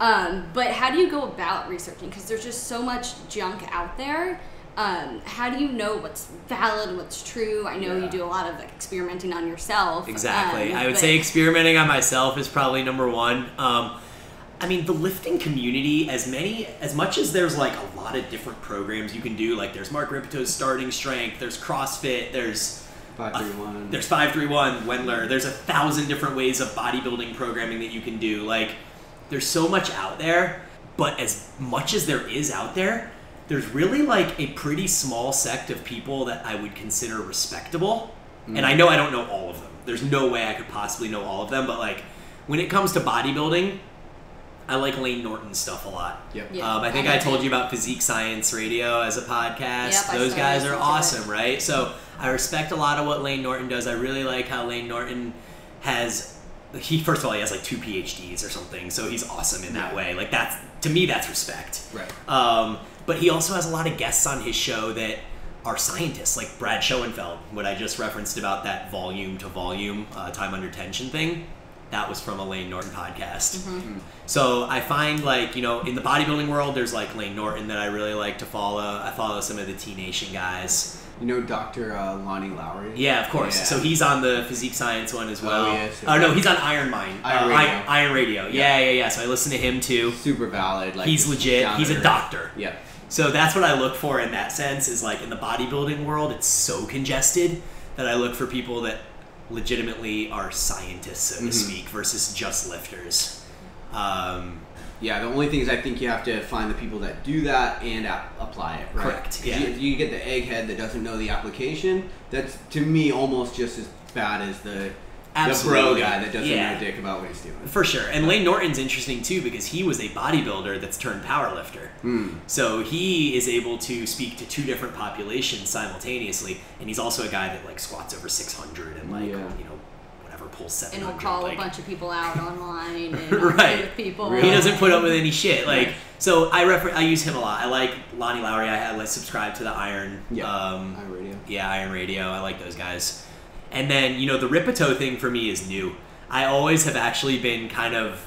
But how do you go about researching? Because there's just so much junk out there. How do you know what's valid, what's true? I know you do a lot of experimenting on yourself. Exactly. I would say experimenting on myself is probably number one. I mean, the lifting community, as much as there's like a lot of different programs you can do, like there's Mark Ripeto's Starting Strength, there's CrossFit, there's 531. There's 531, Wendler, there's 1,000 different ways of bodybuilding programming that you can do. Like, there's so much out there, but as much as there is out there, there's really like a pretty small sect of people that I would consider respectable. And I know I don't know all of them. There's no way I could possibly know all of them, but like when it comes to bodybuilding, I like Layne Norton's stuff a lot. Yep. I think I told you about Physique Science Radio as a podcast. Yep, those guys are awesome, right? So I respect a lot of what Layne Norton does. I really like how Layne Norton first of all, he has like 2 PhDs or something, so he's awesome in that way. Like to me, that's respect. Right. But he also has a lot of guests on his show that are scientists, like Brad Schoenfeld, what I just referenced about that volume to volume time under tension thing. That was from a Layne Norton podcast. So I find like, in the bodybuilding world, there's like Layne Norton that I really like to follow. I follow some of the T Nation guys. You know Dr. Lonnie Lowry? Yeah, of course. Yeah. So he's on the Physique Science one as well. Oh, yes. No, he's on Iron Mind. Iron Radio. Radio. Yeah. So I listen to him too. Super valid. Like he's legit. He's a doctor. Yeah. So that's what I look for in that sense, is like in the bodybuilding world, it's so congested that I look for people that legitimately are scientists, so to speak, versus just lifters. Yeah, the only thing is I think you have to find the people that do that and apply it, right? Correct, yeah. You get the egghead that doesn't know the application, that's, to me, almost just as bad as the bro guy that doesn't know dick about what he's doing. For sure. And Layne Norton's interesting, too, because he was a bodybuilder that's turned powerlifter. So he is able to speak to 2 different populations simultaneously, and he's also a guy that, like, squats over 600 and, like, whatever, pulls 700. And he'll call a bunch of people out online and right. people. He doesn't put up with any shit. Like, so I use him a lot. I like Lonnie Lowry. I subscribe to the Iron. Iron Radio. Yeah, Iron Radio. I like those guys. And then, the Ripeto thing for me is new. I always have actually been kind of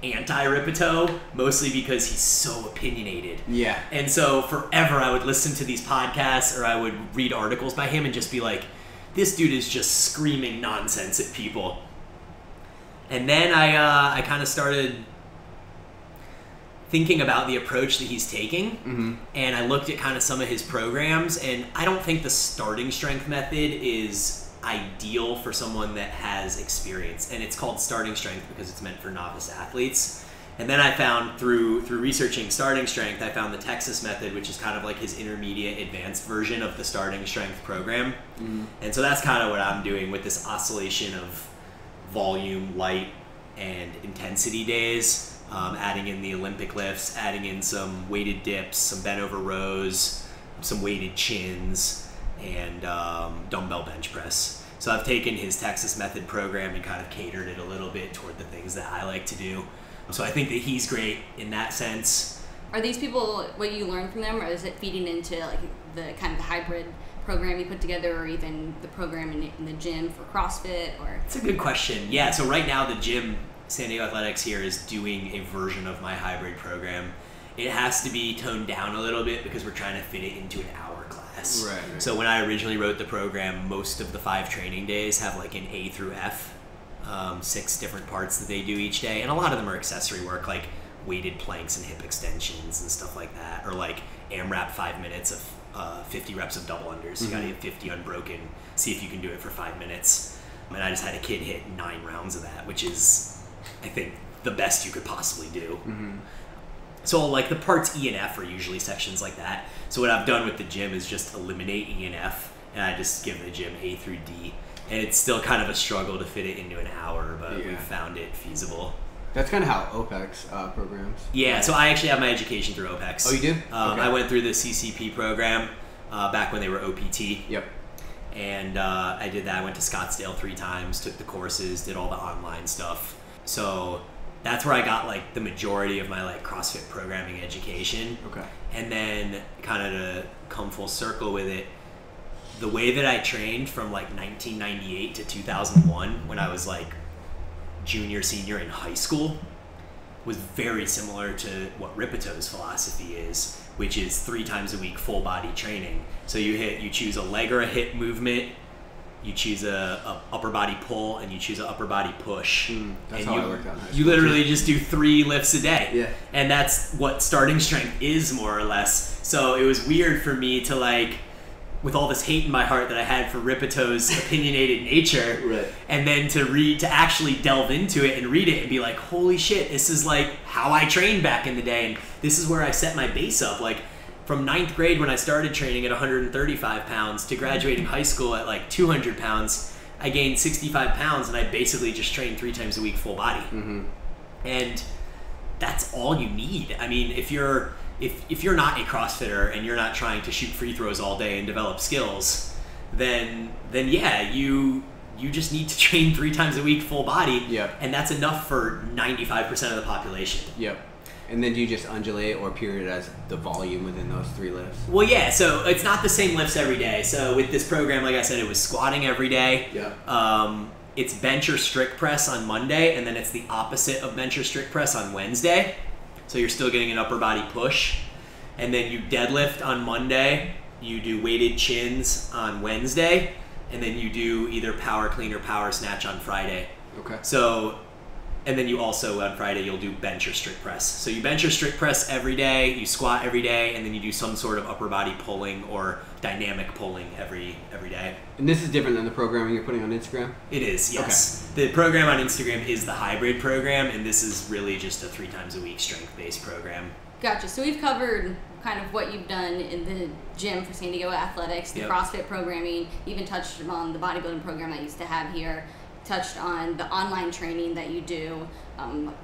anti-Ripeto, mostly because he's so opinionated. Yeah. And so forever I would listen to these podcasts or I would read articles by him and just be like, this dude is just screaming nonsense at people. And then I kind of started thinking about the approach that he's taking, and I looked at kind of some of his programs, and I don't think the starting strength method is ideal for someone that has experience, and it's called starting strength because it's meant for novice athletes. And then I found through researching starting strength, I found the Texas method, which is kind of like his intermediate advanced version of the starting strength program. And so that's kind of what I'm doing with this oscillation of volume, light, and intensity days. Adding in the Olympic lifts, adding in some weighted dips, some bent over rows, some weighted chins, and dumbbell bench press. So I've taken his Texas method program and kind of catered it a little bit toward the things that I like to do. So I think that he's great in that sense. Are these people what you learn from them, or is it feeding into like the kind of the hybrid program you put together, or even the program in the gym for CrossFit? Or it's a good question. Yeah, so right now the gym, San Diego Athletics here, is doing a version of my hybrid program. It has to be toned down a little bit because we're trying to fit it into an hour class. Right. So when I originally wrote the program, most of the 5 training days have like an A through F, 6 different parts that they do each day, and a lot of them are accessory work, like weighted planks and hip extensions and stuff like that, or like AMRAP 5 minutes of 50 reps of double unders. You gotta get 50 unbroken, see if you can do it for 5 minutes. And I just had a kid hit 9 rounds of that, which is, I think, the best you could possibly do. So like the parts E and F are usually sections like that. So what I've done with the gym is just eliminate E and F, and I just give the gym A through D. And it's still kind of a struggle to fit it into an hour, but we've found it feasible. That's kind of how OPEX programs. Yeah, so I actually have my education through OPEX. Oh, you do? Okay. I went through the CCP program back when they were OPT. Yep. And I did that. I went to Scottsdale 3 times, took the courses, did all the online stuff. So that's where I got like the majority of my like CrossFit programming education. Okay. And then kind of to come full circle with it, the way that I trained from like 1998 to 2001 when I was like junior, senior in high school was very similar to what Ripeto's philosophy is, which is 3 times a week full body training. So you choose a leg or a hip movement, you choose a upper body pull, and you choose an upper body push. That's and how I worked out in high school. You literally just do 3 lifts a day. Yeah. And that's what starting strength is, more or less. So it was weird for me to like, with all this hate in my heart that I had for Ripeto's opinionated nature, right. and then to actually delve into it and read it and be like, holy shit, this is like how I trained back in the day, and this is where I set my base up. Like from 9th grade when I started training at 135 pounds to graduating high school at like 200 pounds, I gained 65 pounds, and I basically just trained 3 times a week full body. And that's all you need. I mean, if you're not a CrossFitter and you're not trying to shoot free throws all day and develop skills, then yeah, you just need to train 3 times a week full body. Yep. And that's enough for 95% of the population. Yep. And then do you just undulate or periodize the volume within those 3 lifts? Well, yeah, so it's not the same lifts every day. So with this program, like I said, it was squatting every day. Yeah. It's bench or strict press on Monday, and then it's the opposite of bench or strict press on Wednesday. So you're still getting an upper body push. And then you deadlift on Monday, you do weighted chins on Wednesday, and then you do either power clean or power snatch on Friday. Okay. So, and then you also on Friday you'll do bench or strict press. So you bench or strict press every day, you squat every day, and then you do some sort of upper body pulling or dynamic pulling every day. And this is different than the programming you're putting on Instagram? It is, yes. Okay. The program on Instagram is the hybrid program, and this is really just a 3 times a week strength-based program. Gotcha. So we've covered kind of what you've done in the gym for San Diego Athletics, the CrossFit programming, even touched on the bodybuilding program I used to have here, touched on the online training that you do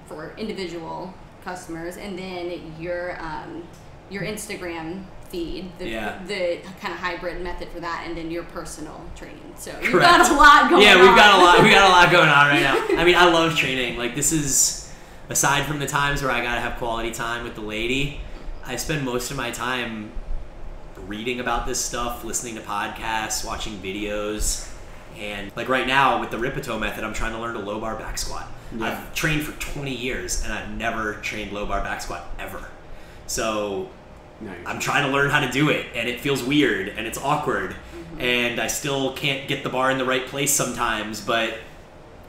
for individual customers, and then your Instagram feed, the kind of hybrid method for that, and then your personal training. So you've got a lot going on. Yeah, we got a lot going on right now. I mean, I love training. Like, this is, aside from the times where I gotta have quality time with the lady, I spend most of my time reading about this stuff, listening to podcasts, watching videos. And like right now with the Ripeto method, I'm trying to learn to low bar back squat. Yeah. I've trained for 20 years and I've never trained low bar back squat ever. So I'm trying to learn how to do it, and it feels weird and it's awkward. And I still can't get the bar in the right place sometimes, but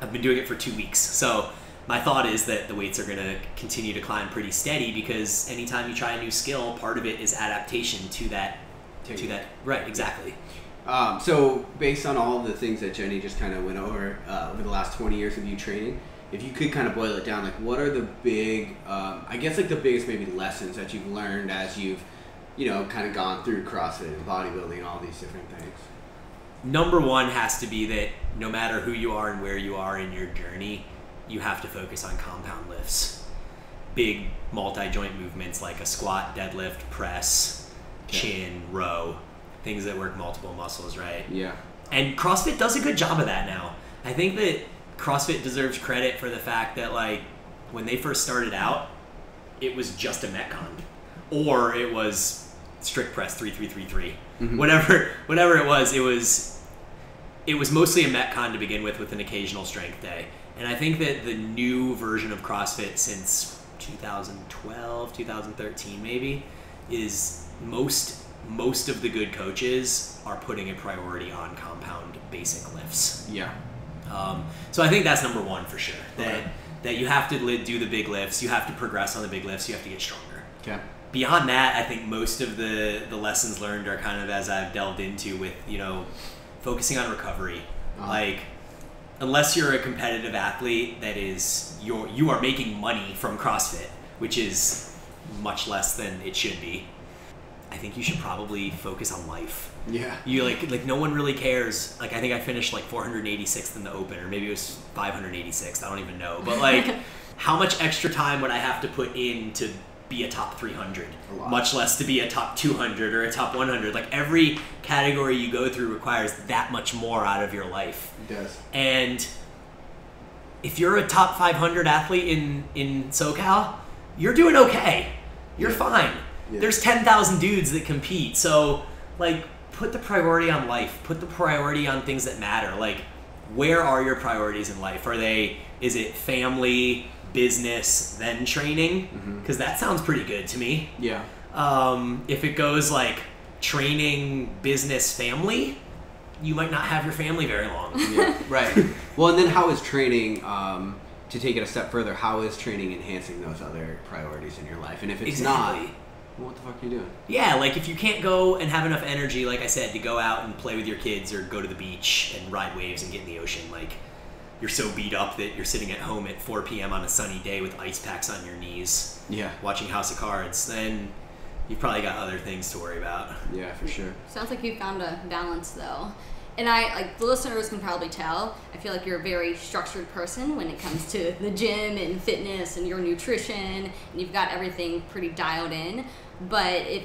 I've been doing it for 2 weeks. So my thought is that the weights are going to continue to climb pretty steady, because anytime you try a new skill, part of it is adaptation to that. Right, exactly. So based on all of the things that Jenny just kind of went over the last 20 years of you training, if you could kind of boil it down, like what are the big, I guess like the biggest maybe lessons that you've learned as you've, kind of gone through CrossFit and bodybuilding and all these different things? Number one has to be that no matter who you are and where you are in your journey, you have to focus on compound lifts. Big multi-joint movements like a squat, deadlift, press, chin, row, things that work multiple muscles, right? Yeah. And CrossFit does a good job of that now. I think that CrossFit deserves credit for the fact that, like, when they first started out, it was just a Metcon, or it was strict press 3-3-3-3. Mm-hmm. Whatever it was mostly a Metcon to begin with an occasional strength day. And I think that the new version of CrossFit since 2012, 2013 maybe, is most of the good coaches are putting a priority on compound basic lifts. Yeah. So I think that's number one for sure. That you have to do the big lifts, you have to progress on the big lifts, you have to get stronger. Okay. Beyond that, I think most of the lessons learned are kind of as I've delved into with, focusing on recovery. Like, unless you're a competitive athlete that is, you are making money from CrossFit, which is much less than it should be, I think you should probably focus on life. Yeah. You like no one really cares. Like, I think I finished like 486th in the open, or maybe it was 586th. I don't even know. But like, how much extra time would I have to put in to be a top 300? Much less to be a top 200 or a top 100. Like, every category you go through requires that much more out of your life. It does. And if you're a top 500 athlete in SoCal, you're doing okay. You're fine. Yeah. There's 10,000 dudes that compete. So, like, put the priority on life. Put the priority on things that matter. Like, where are your priorities in life? Is it family, business, then training? Because that sounds pretty good to me. Yeah. If it goes like training, business, family, you might not have your family very long. Yeah, right. Well, and then how is training, to take it a step further, how is training enhancing those other priorities in your life? And if it's not, well, what the fuck are you doing? Yeah, like if you can't go and have enough energy, like I said, to go out and play with your kids or go to the beach and ride waves and get in the ocean, like you're so beat up that you're sitting at home at 4 p.m. on a sunny day with ice packs on your knees, watching House of Cards, then you've probably got other things to worry about. Yeah, for sure. Sounds like you found a balance, though. And the listeners can probably tell, I feel like you're a very structured person when it comes to the gym and fitness and your nutrition, and you've got everything pretty dialed in. But if,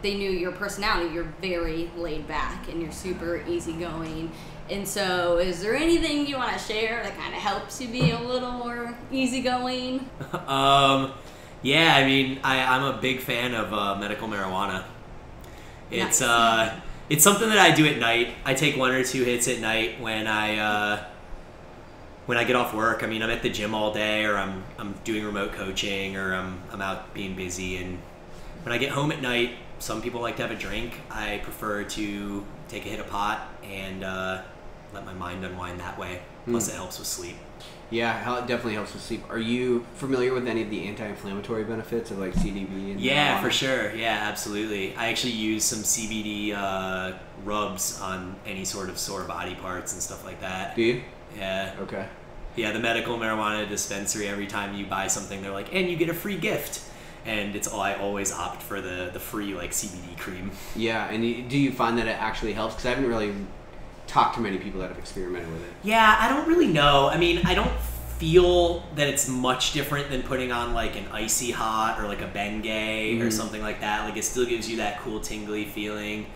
they knew your personality, you're very laid back and you're super easygoing. And so is there anything you want to share that kind of helps you be a little more easygoing? Yeah, I mean, I'm a big fan of medical marijuana. It's Nice. It's something that I do at night. I take 1 or 2 hits at night when I get off work. I mean, I'm at the gym all day, or I'm doing remote coaching, or I'm out being busy. And when I get home at night, some people like to have a drink. I prefer to take a hit of pot and let my mind unwind that way. Plus, it helps with sleep. Yeah, it definitely helps with sleep. Are you familiar with any of the anti-inflammatory benefits of like CBD? And yeah, marijuana? for sure. Yeah, absolutely. I actually use some CBD rubs on any sort of sore body parts and stuff like that. Do you? Yeah. Okay. Yeah, the medical marijuana dispensary, every time you buy something, they're like, and you get a free gift. And I always opt for the free like CBD cream. Yeah, and do you find that it actually helps? Because I haven't really talked to many people that have experimented with it. Yeah, I don't really know. I mean, I don't feel that it's much different than putting on like an icy hot or like a Bengay or something like that. Like it still gives you that cool tingly feeling.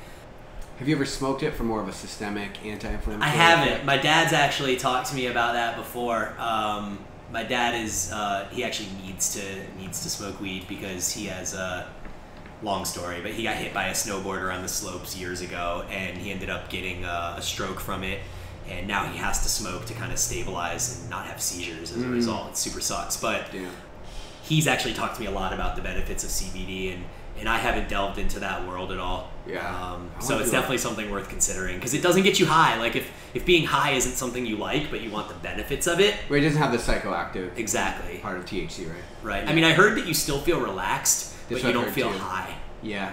Have you ever smoked it for more of a systemic anti-inflammatory? I haven't. Effect? My dad's actually talked to me about that before. My dad is he actually needs to smoke weed because he has a long story, but he got hit by a snowboarder on the slopes years ago, and he ended up getting a stroke from it, and now he has to smoke to kind of stabilize and not have seizures as a result. It super sucks, but he's actually talked to me a lot about the benefits of CBD, and I haven't delved into that world at all. Yeah. So it's definitely something worth considering because it doesn't get you high. Like if being high isn't something you like, but you want the benefits of it. Where it doesn't have the psychoactive part of THC, right? Right. Yeah. I mean, I heard that you still feel relaxed, but you don't feel high. Yeah.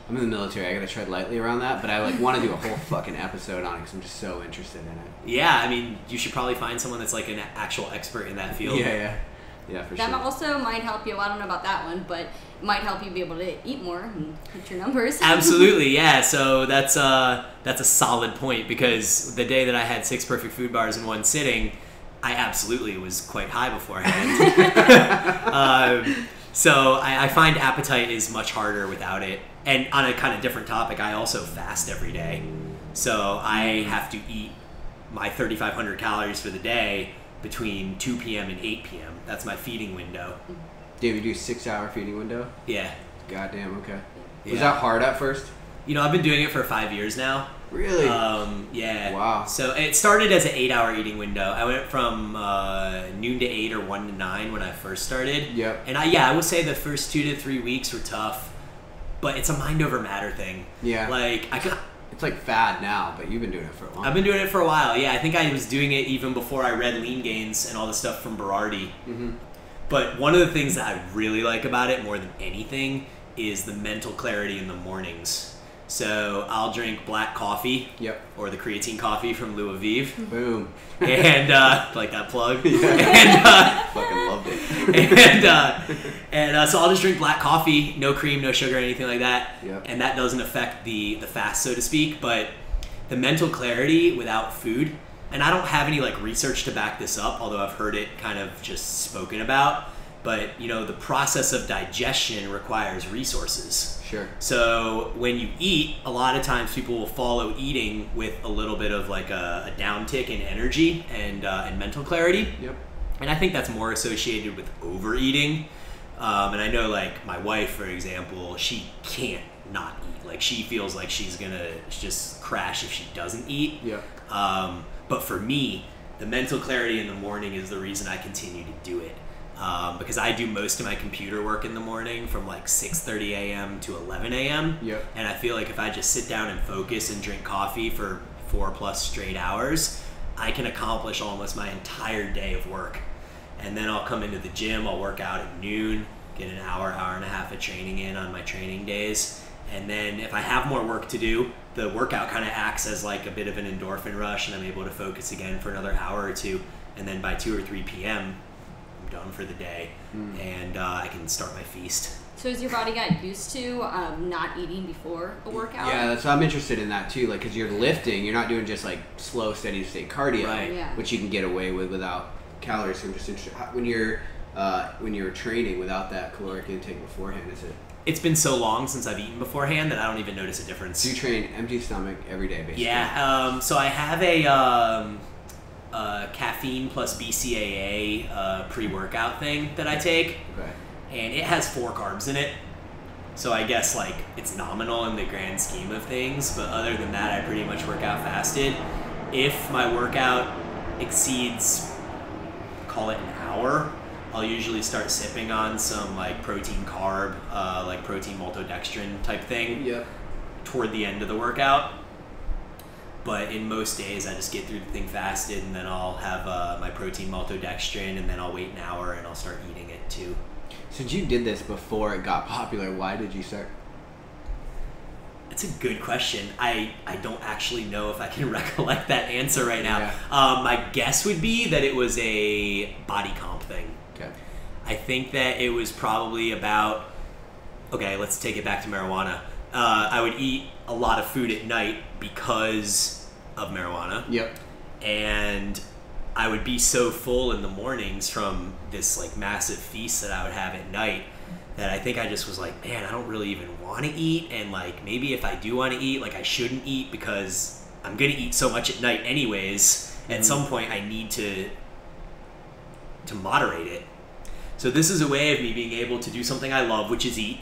I'm in the military. I gotta tread lightly around that, but I want to do a whole fucking episode on it because I'm just so interested in it. Yeah, I mean, you should probably find someone that's like an actual expert in that field. Yeah, for that sure. also might help you. I don't know about that one, but it might help you be able to eat more and hit your numbers. Absolutely, yeah. So that's a solid point because the day that I had 6 perfect food bars in one sitting, I absolutely was quite high beforehand. So I find appetite is much harder without it. And on a kind of different topic, I also fast every day. So I have to eat my 3,500 calories for the day between 2 p.m. and 8 p.m. That's my feeding window. Dave, you do a 6-hour feeding window? Yeah. Goddamn, okay. Was that hard at first? I've been doing it for 5 years now. Really? Yeah. Wow. So it started as an 8-hour eating window. I went from noon to 8 or 1 to 9 when I first started. Yep. And I would say the first 2 to 3 weeks were tough, but it's a mind over matter thing. Yeah. Like it's like fad now, but you've been doing it for a while. I've been doing it for a while. Yeah, I think I was doing it even before I read Lean Gains and all the stuff from Berardi. Mm-hmm. But one of the things that I really like about it more than anything is the mental clarity in the mornings. So I'll drink black coffee, or the creatine coffee from Lou Aviv. Boom. And like that plug. Yeah. And fucking loved it. And so I'll just drink black coffee, no cream, no sugar, anything like that. Yep. And that doesn't affect the fast, so to speak. But the mental clarity without food, and I don't have any like research to back this up, although I've heard it kind of just spoken about. But, you know, the process of digestion requires resources. Sure. So when you eat, a lot of times people will follow eating with a little bit of like a downtick in energy and mental clarity. Yep. And I think that's more associated with overeating. And I know, like, my wife, for example, she can't not eat. Like, she feels like she's gonna just crash if she doesn't eat. Yeah. But for me, the mental clarity in the morning is the reason I continue to do it. Because I do most of my computer work in the morning from like 6:30 a.m. to 11 a.m. Yep. And I feel like if I just sit down and focus and drink coffee for 4+ straight hours, I can accomplish almost my entire day of work. And then I'll come into the gym, I'll work out at noon, get an hour and a half of training in on my training days. And then if I have more work to do, the workout kind of acts as like a bit of an endorphin rush, and I'm able to focus again for another hour or two. And then by 2 or 3 p.m., I'm done for the day, and I can start my feast. So has your body got used to not eating before a workout? Yeah, that's I'm interested in that too. Like, because you're lifting, you're not doing just like slow, steady state cardio, Right. Yeah. which you can get away with without calories. So I'm just interested when you're training without that caloric intake beforehand. Is it? It's been so long since I've eaten beforehand that I don't even notice a difference. So you train empty stomach every day, basically. Yeah. So I have a caffeine plus BCAA pre-workout thing that I take. Okay. And it has 4 carbs in it. So I guess like it's nominal in the grand scheme of things, but other than that, I pretty much work out fasted. If my workout exceeds, call it an hour, I'll usually start sipping on some like protein carb, like protein maltodextrin type thing. Yep. Toward the end of the workout. But in most days, I just get through the thing fasted, and then I'll have my protein maltodextrin, and then I'll wait an hour and I'll start eating it too. Since you did this before it got popular, why did you start? It's a good question. I don't actually know if I can recollect that answer right now. Yeah. My guess would be that it was a body comp thing. Okay. I think that it was probably about, okay, let's take it back to marijuana. I would eat a lot of food at night because of marijuana. Yep. And I would be so full in the mornings from this like massive feast that I would have at night that I think I just was like, man, I don't really even want to eat. And like, maybe if I do want to eat, like I shouldn't eat because I'm going to eat so much at night anyways. At some point I need to moderate it. So this is a way of me being able to do something I love, which is eat,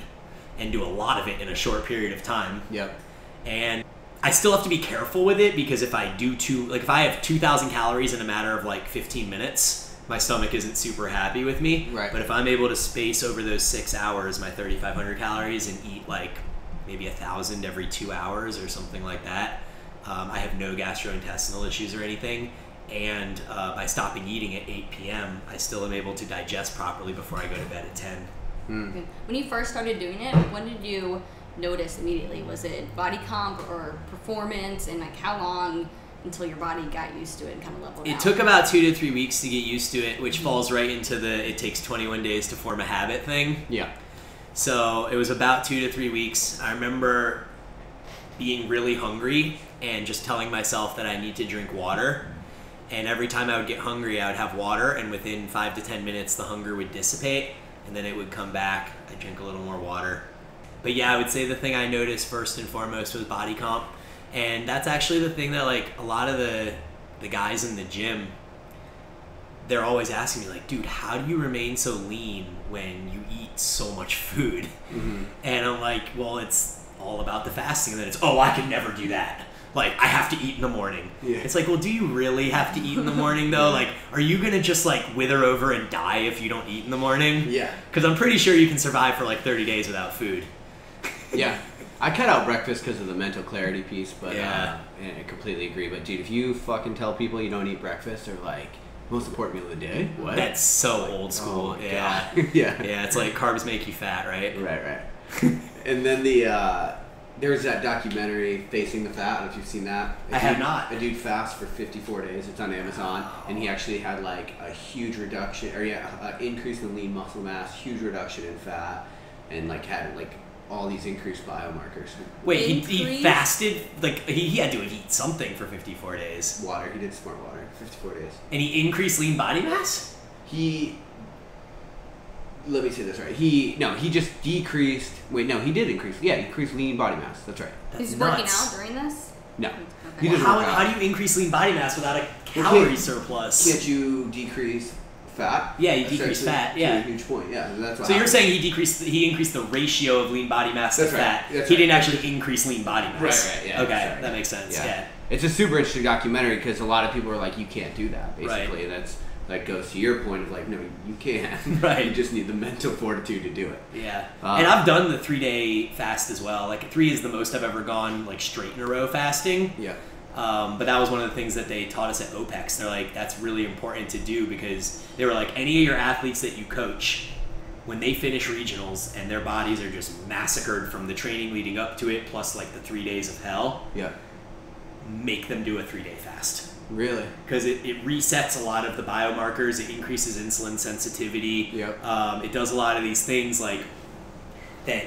and do a lot of it in a short period of time. Yep. And I still have to be careful with it because if I do if I have 2,000 calories in a matter of like 15 minutes, my stomach isn't super happy with me. Right. But if I'm able to space over those 6 hours my 3,500 calories and eat like maybe 1,000 every 2 hours or something like that, I have no gastrointestinal issues or anything. And by stopping eating at 8 p.m., I still am able to digest properly before I go to bed at 10. Okay. When you first started doing it, when did you notice immediately? Was it body comp or performance, and like how long until your body got used to it and kind of leveled out? It took about 2 to 3 weeks to get used to it, which falls right into the it takes 21 days to form a habit thing. Yeah. So it was about 2 to 3 weeks. I remember being really hungry and just telling myself that I need to drink water. And every time I would get hungry, I would have water, and within 5 to 10 minutes, the hunger would dissipate, and then it would come back. I'd drink a little more water. But yeah, I would say the thing I noticed first and foremost was body comp. And that's actually the thing that like a lot of the guys in the gym, they're always asking me like, dude, how do you remain so lean when you eat so much food? Mm-hmm. And I'm like, well, it's all about the fasting. And then it's, oh, I could never do that. Like, I have to eat in the morning. Yeah. It's like, well, do you really have to eat in the morning, though? Like, are you going to just, like, wither over and die if you don't eat in the morning? Yeah. Because I'm pretty sure you can survive for, like, 30 days without food. Yeah. I cut out breakfast because of the mental clarity piece, but yeah. I completely agree. But, dude, if you fucking tell people you don't eat breakfast, they're like, most important meal of the day? What? That's so old school. Oh, yeah. Yeah. Yeah, it's like carbs make you fat, right? Right. And then there's that documentary, Facing the Fat. I don't know if you've seen that. I have not. A dude fasts for 54 days. It's on Amazon. And he actually had like a huge reduction, increase in lean muscle mass, huge reduction in fat, and like had like all these increased biomarkers. Wait, he fasted? Like, he had to have eaten something for 54 days. Water. He did smart water. 54 days. And he increased lean body mass? let me say this right. He just decreased. Wait, no, he did increase. Yeah, he increased lean body mass. That's right. He's working out during this? No. Okay. He doesn't How work out. do you increase lean body mass without a calorie surplus? Can't you decrease fat? Yeah, you decrease fat. Yeah, a huge point. Yeah, that's what. So you're saying he increased the ratio of lean body mass to fat. He didn't actually increase lean body mass. Right. Yeah. Okay, that makes sense. Yeah. It's a super interesting documentary because a lot of people are like, you can't do that. Basically, that goes to your point of like, no, you can. Right. You just need the mental fortitude to do it. Yeah. And I've done the 3-day fast as well. Like 3 is the most I've ever gone like straight in a row fasting. Yeah. But that was one of the things that they taught us at OPEX. They're like, that's really important to do because they were like, any of your athletes that you coach, when they finish regionals and their bodies are just massacred from the training leading up to it, plus like the 3 days of hell, make them do a 3-day fast. Really? Because it resets a lot of the biomarkers. It increases insulin sensitivity. Yep. It does a lot of these things like that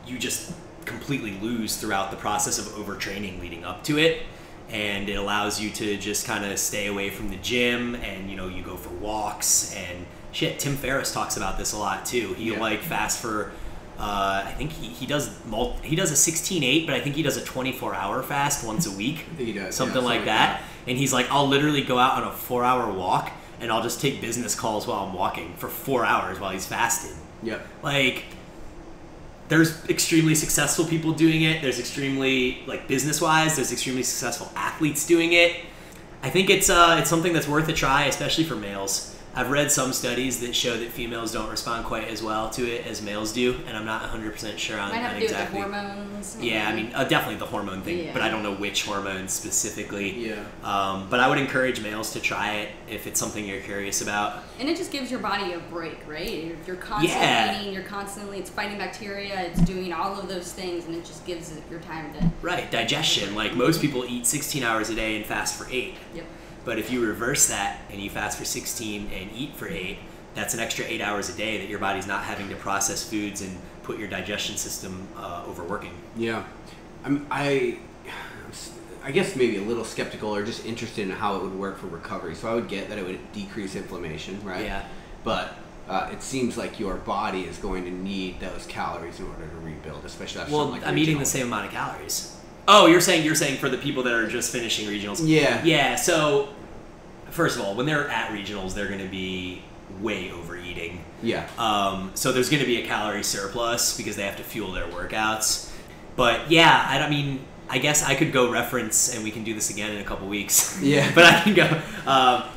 you just completely lose throughout the process of overtraining leading up to it. And it allows you to just kind of stay away from the gym and, you go for walks and shit. Tim Ferriss talks about this a lot too. He'll like fast for, I think he does a 16-8, but I think he does a 24-hour fast once a week. I think he does. Something like that. And he's like, I'll literally go out on a 4-hour walk and I'll just take business calls while I'm walking for 4 hours while he's fasted. Yep. Like, there's extremely successful people doing it. There's extremely, like, business-wise, there's extremely successful athletes doing it. I think it's something that's worth a try, especially for males. I've read some studies that show that females don't respond quite as well to it as males do, and I'm not 100% sure on Might have to exactly. do with the hormones. Yeah, I mean, definitely the hormone thing, but I don't know which hormones specifically. Yeah. But I would encourage males to try it if it's something you're curious about. And it just gives your body a break, right? You're constantly eating, it's fighting bacteria, it's doing all of those things, and it just gives it your time to... Right, digestion. Like, most people eat 16 hours a day and fast for 8. Yep. But if you reverse that and you fast for 16 and eat for 8, that's an extra 8 hours a day that your body's not having to process foods and put your digestion system overworking. Yeah. I guess maybe a little skeptical or just interested in how it would work for recovery. So I would get that it would decrease inflammation, right? Yeah. But it seems like your body is going to need those calories in order to rebuild, especially after Well, like I'm eating the same amount of calories. Oh, you're saying for the people that are just finishing regionals. Yeah. Yeah, so first of all, when they're at regionals, they're going to be way overeating. Yeah. So there's going to be a calorie surplus because they have to fuel their workouts. But yeah, I guess I could go reference, and we can do this again in a couple weeks. Yeah. But I can go.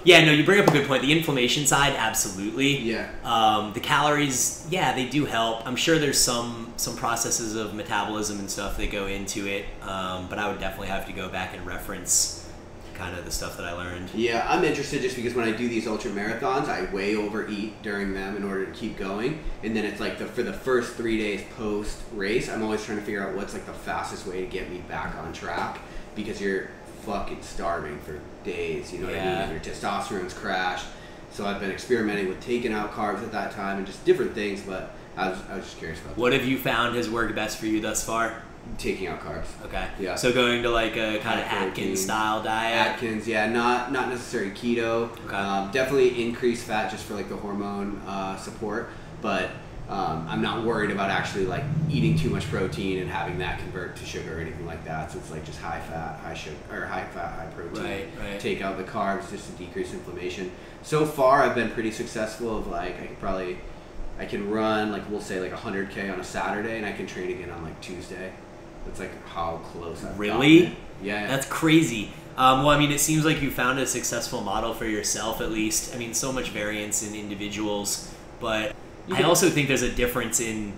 You bring up a good point. The inflammation side, absolutely. Yeah. The calories, they do help. I'm sure there's some processes of metabolism and stuff that go into it. But I would definitely have to go back and reference kind of the stuff that I learned. Yeah, I'm interested just because when I do these ultra marathons, I way overeat during them in order to keep going. And then it's like for the first 3 days post race, I'm always trying to figure out what's like the fastest way to get me back on track because you're fucking starving for days, you know what I mean? And your testosterone's crashed. So I've been experimenting with taking out carbs at that time and just different things, but I was just curious about that. What have you found has worked best for you thus far? Taking out carbs. Okay. Yeah. So going to like a kind of Atkins style diet. Atkins, yeah, not necessarily keto. Okay. Definitely increased fat just for like the hormone support, but I'm not worried about actually like eating too much protein and having that convert to sugar or anything like that. So it's like just high fat, high sugar, or high fat, high protein. Right. Take out the carbs just to decrease inflammation. So far, I've been pretty successful. Of like I can run like we'll say like 100K on a Saturday, and I can train again on like Tuesday. That's like how close I've Really? gotten it. Yeah. That's crazy. Well, I mean, it seems like you found a successful model for yourself, at least. I mean, so much variance in individuals, but I also think there's a difference in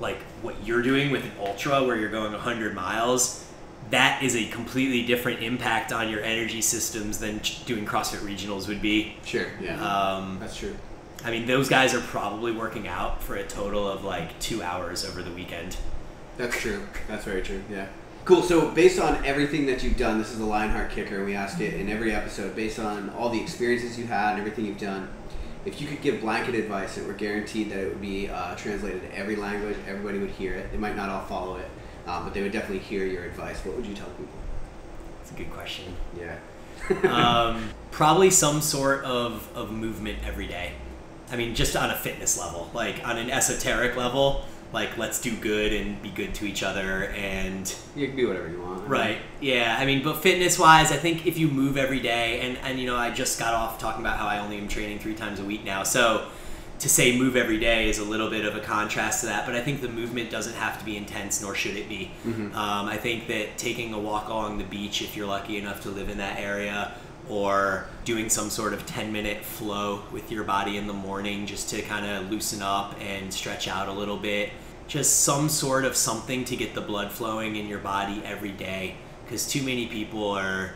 like what you're doing with an ultra where you're going 100 miles. That is a completely different impact on your energy systems than doing CrossFit regionals would be. Sure. Yeah. That's true. I mean, those guys are probably working out for a total of like 2 hours over the weekend. That's true. That's very true. Yeah. Cool. So based on everything that you've done, this is the Lionheart Kicker, and we ask it in every episode, based on all the experiences you had and everything you've done, if you could give blanket advice and we're guaranteed that it would be translated to every language, everybody would hear it. They might not all follow it, but they would definitely hear your advice. What would you tell people? That's a good question. Yeah. Probably some sort of movement every day. I mean, just on a fitness level, like on an esoteric level, like let's do good and be good to each other, and you can do whatever you want. Right. Yeah. I mean, but fitness wise, I think if you move every day, and you know, I just got off talking about how I only am training 3 times a week now. So to say move every day is a little bit of a contrast to that, but I think the movement doesn't have to be intense, nor should it be. I think that taking a walk along the beach, if you're lucky enough to live in that area, or doing some sort of 10-minute flow with your body in the morning just to kind of loosen up and stretch out a little bit. Just some sort of something to get the blood flowing in your body every day, because too many people are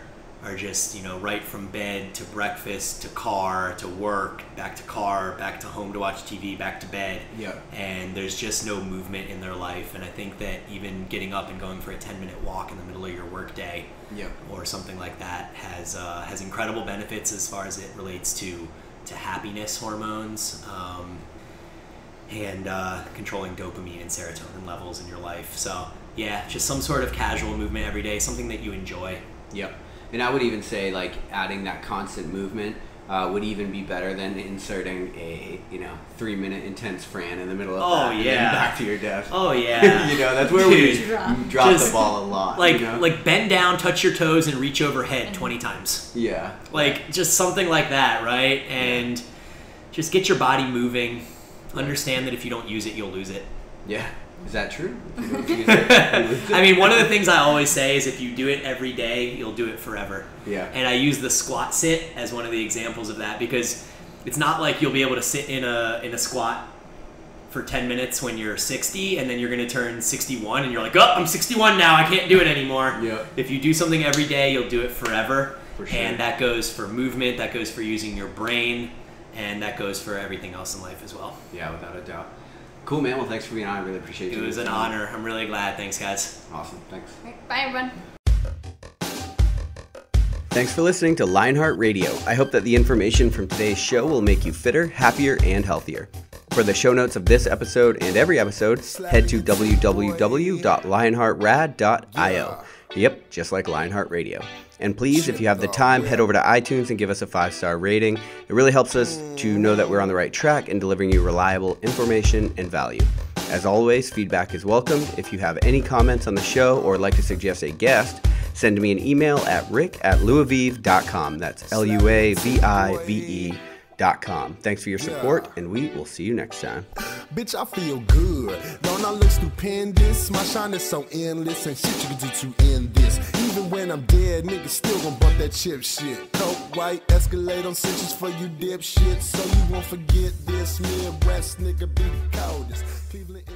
just, you know, right from bed to breakfast to car to work, back to car, back to home to watch TV, back to bed. Yeah. And there's just no movement in their life. And I think that even getting up and going for a 10-minute walk in the middle of your work day, or something like that has incredible benefits as far as it relates to happiness hormones, and controlling dopamine and serotonin levels in your life. So yeah, just some sort of casual movement every day, something that you enjoy. Yep. And I would even say, like, adding that constant movement would even be better than inserting a 3-minute intense Fran in the middle of that and then back to your desk. Oh yeah. You know, that's where we drop the ball a lot. Like, you know? like bend down, touch your toes, and reach overhead 20 times. Yeah. Like just something like that, right? And just get your body moving. Understand that if you don't use it, you'll lose it. Yeah. Is that true? I mean, one of the things I always say is if you do it every day, you'll do it forever. Yeah. And I use the squat sit as one of the examples of that, because it's not like you'll be able to sit in a squat for 10 minutes when you're 60 and then you're going to turn 61 and you're like, oh, I'm 61 now, I can't do it anymore. Yeah. If you do something every day, you'll do it forever. For sure. And that goes for movement, that goes for using your brain, and that goes for everything else in life as well. Yeah, without a doubt. Cool, man. Well, thanks for being on. I really appreciate you. It was an honor. I'm really glad. Thanks, guys. Awesome. Thanks. Bye, everyone. Thanks for listening to Lionheart Radio. I hope that the information from today's show will make you fitter, happier, and healthier. For the show notes of this episode and every episode, head to www.lionheartrad.io. Yep, just like Lionheart Radio. And please, if you have the time, head over to iTunes and give us a 5-star rating. It really helps us to know that we're on the right track in delivering you reliable information and value. As always, feedback is welcomed. If you have any comments on the show or would like to suggest a guest, send me an email at rick@luavive.com. That's LUAVIVE.com. Thanks for your support, and we will see you next time. Bitch, I feel good. Don't I look stupendous? My shine is so endless, and shit you can do to end this. Even when I'm dead, niggas still gon' bump that chip shit. Coke, white, Escalade on cinches for you dipshit. So you won't forget this. Midwest nigga be the coldest. Cleveland